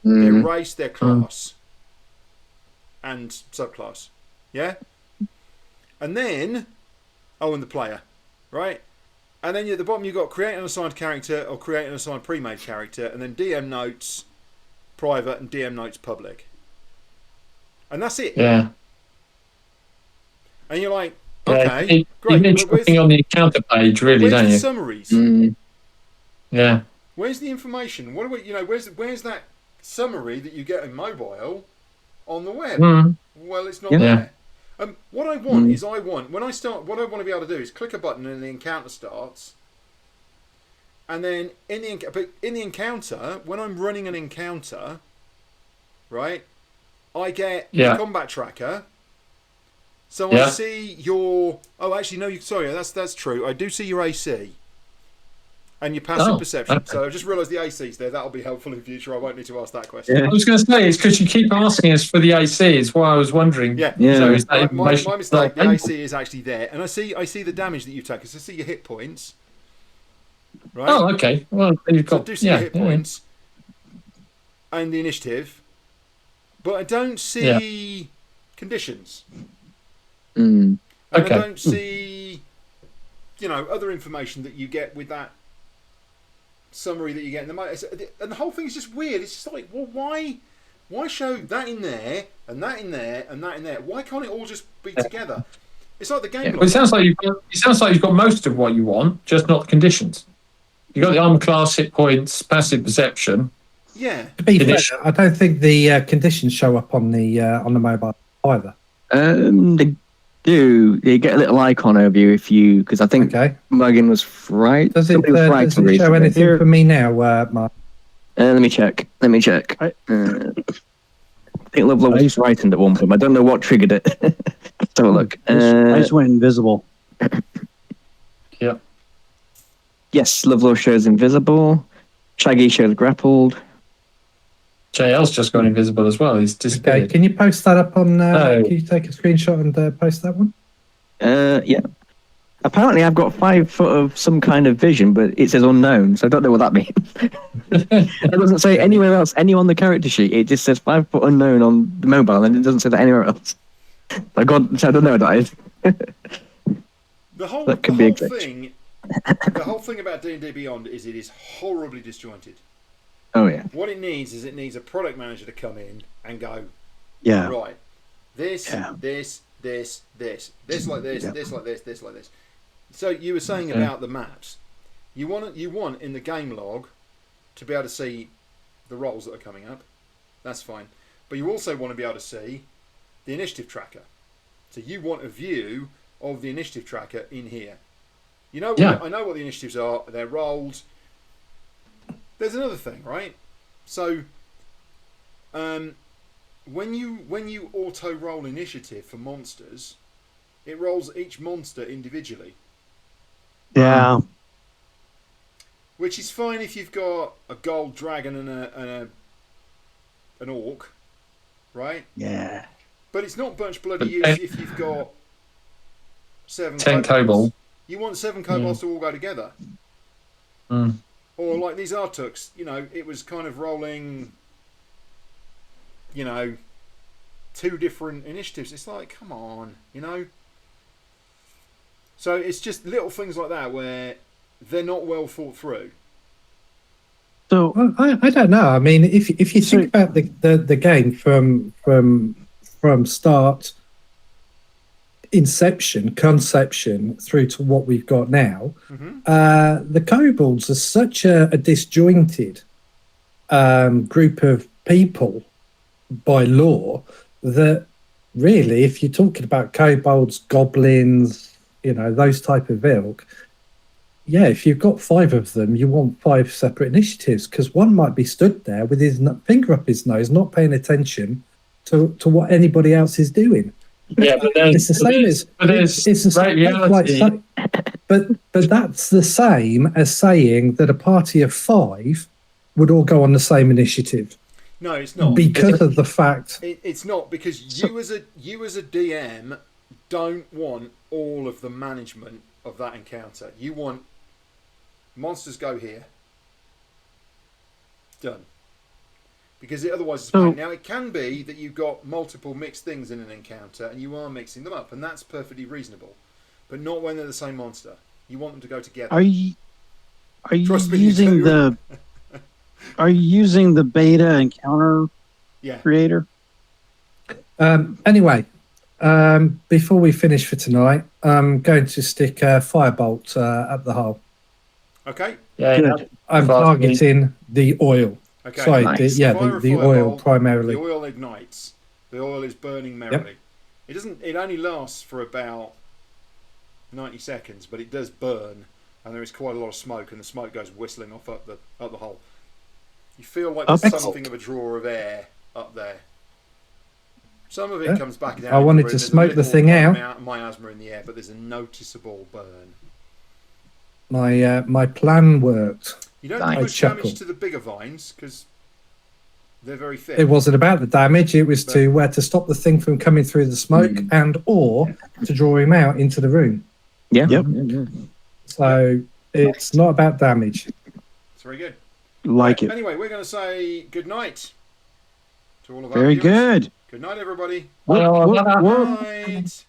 their race, their class, and subclass. Yeah? And then, and the player, right? And then at the bottom you've got create an assigned character or create an assigned pre-made character, and then DM notes private and DM notes public. And that's it. Yeah. And you're like, okay, You great. need something on the encounter page, really, Where's don't the you? summaries? Yeah. Where's the information? What do we, where's that summary that you get in mobile on the web? Well, it's not there. What I want is what I want to be able to do is click a button and the encounter starts. And then in the encounter, when I'm running an encounter, right, I get the combat tracker. So I see your. Oh, actually, no. Sorry, that's true. I do see your AC and your passive perception. Okay. So I just realised the AC's there. That'll be helpful in future. I won't need to ask that question. I was going to say, it's because you keep asking us for the AC. It's why I was wondering. Yeah. So is that My information mistake. The not AC is actually there, and I see the damage that you take. So I see your hit points. Right. Oh, okay. Well, then you've So I got do see your hit points and the initiative, but I don't see conditions. And I don't see, other information that you get with that summary that you get in the and the whole thing is just weird. It's just like, well, why show that in there and that in there and that in there? Why can't it all just be together? It's like the game. Well, it sounds like you've got most of what you want, just not the conditions. You got the armor class, hit points, passive perception. Yeah. To be fair, I don't think the conditions show up on the mobile either. They do. You get a little icon over you because I think Muggin was right. Does it show anything for me now, Mark? Let me check. I think Lovelow was frightened at one point. I don't know what triggered it. Let's have a look. I just went invisible. Yeah. Yes, Lovelow shows invisible. Shaggy shows grappled. JL's just gone invisible as well. He's disappeared. Okay, can you post that up on... Can you take a screenshot and post that one? Yeah. Apparently I've got 5 foot of some kind of vision, but it says unknown, so I don't know what that means. It doesn't say anywhere else, any on the character sheet. It just says 5 foot unknown on the mobile, and it doesn't say that anywhere else. I don't know what that is. The whole thing about D&D Beyond is it is horribly disjointed. Oh yeah. What it needs is a product manager to come in and go, right, this like this, this like this, this like this, this like this. So you were saying about the maps. You want in the game log to be able to see the rolls that are coming up. That's fine. But you also want to be able to see the initiative tracker. So you want a view of the initiative tracker in here. You know, Yeah. I know what the initiatives are. They're rolled. There's another thing, right? So, when you auto roll initiative for monsters, it rolls each monster individually, Yeah. which is fine if you've got a gold dragon and an orc, right? Yeah. But it's not much bloody But use if you've got 7 10 kobolds. kobold. You want 7 kobolds to all go together. Mm. Or like these Artuks, you know, it was kind of rolling, you know, 2 different initiatives. It's like, come on, you know. So it's just little things like that where they're not well thought through. So Well, I don't know. I mean, if you think about the game from start, conception through to what we've got now, the kobolds are such a disjointed group of people by law that really, if you're talking about kobolds, goblins, you know, those type of ilk, yeah, if you've got 5 of them, you want 5 separate initiatives because one might be stood there with his finger up his nose, not paying attention to what anybody else is doing. Yeah, but It's the same as it's the same reality. but that's the same as saying that a party of 5 would all go on the same initiative No, it's not. because of the fact. It's not because you as a DM don't want all of the management of that encounter. You want monsters go here. Done. Because otherwise it's pain. Now it can be that you've got multiple mixed things in an encounter and you are mixing them up, and that's perfectly reasonable. But not when they're the same monster. You want them to go together. are you Trust me, you using do. the are you using the beta encounter Yeah. creator? Anyway, before we finish for tonight, I'm going to stick a firebolt up the hole. Okay. Yeah, Good. I'm Fast targeting the oil. Okay. Sorry, Nice. Fire a the oil fireball, primarily. The oil ignites. The oil is burning merrily. It doesn't. It only lasts for about 90 seconds, but it does burn, and there is quite a lot of smoke, and the smoke goes whistling off up the hole. You feel like there's Up- something of a draw of air up there. Some of it Yeah. comes back down. I into wanted the to room. There's a smoke the little thing out. miasma in the air, but there's a noticeable burn. My plan worked. You don't Nice. do much Chuckle. damage to the bigger vines because they're very thick. It wasn't about the damage. It was to stop the thing from coming through the smoke and or to draw him out into the room. Yeah. Yep. So it's not about damage. It's very good. Like Right, it. Anyway, we're going to say good night to all of our Very viewers. good. Good night, everybody. Whoop, whoop, Bye. whoop. Night.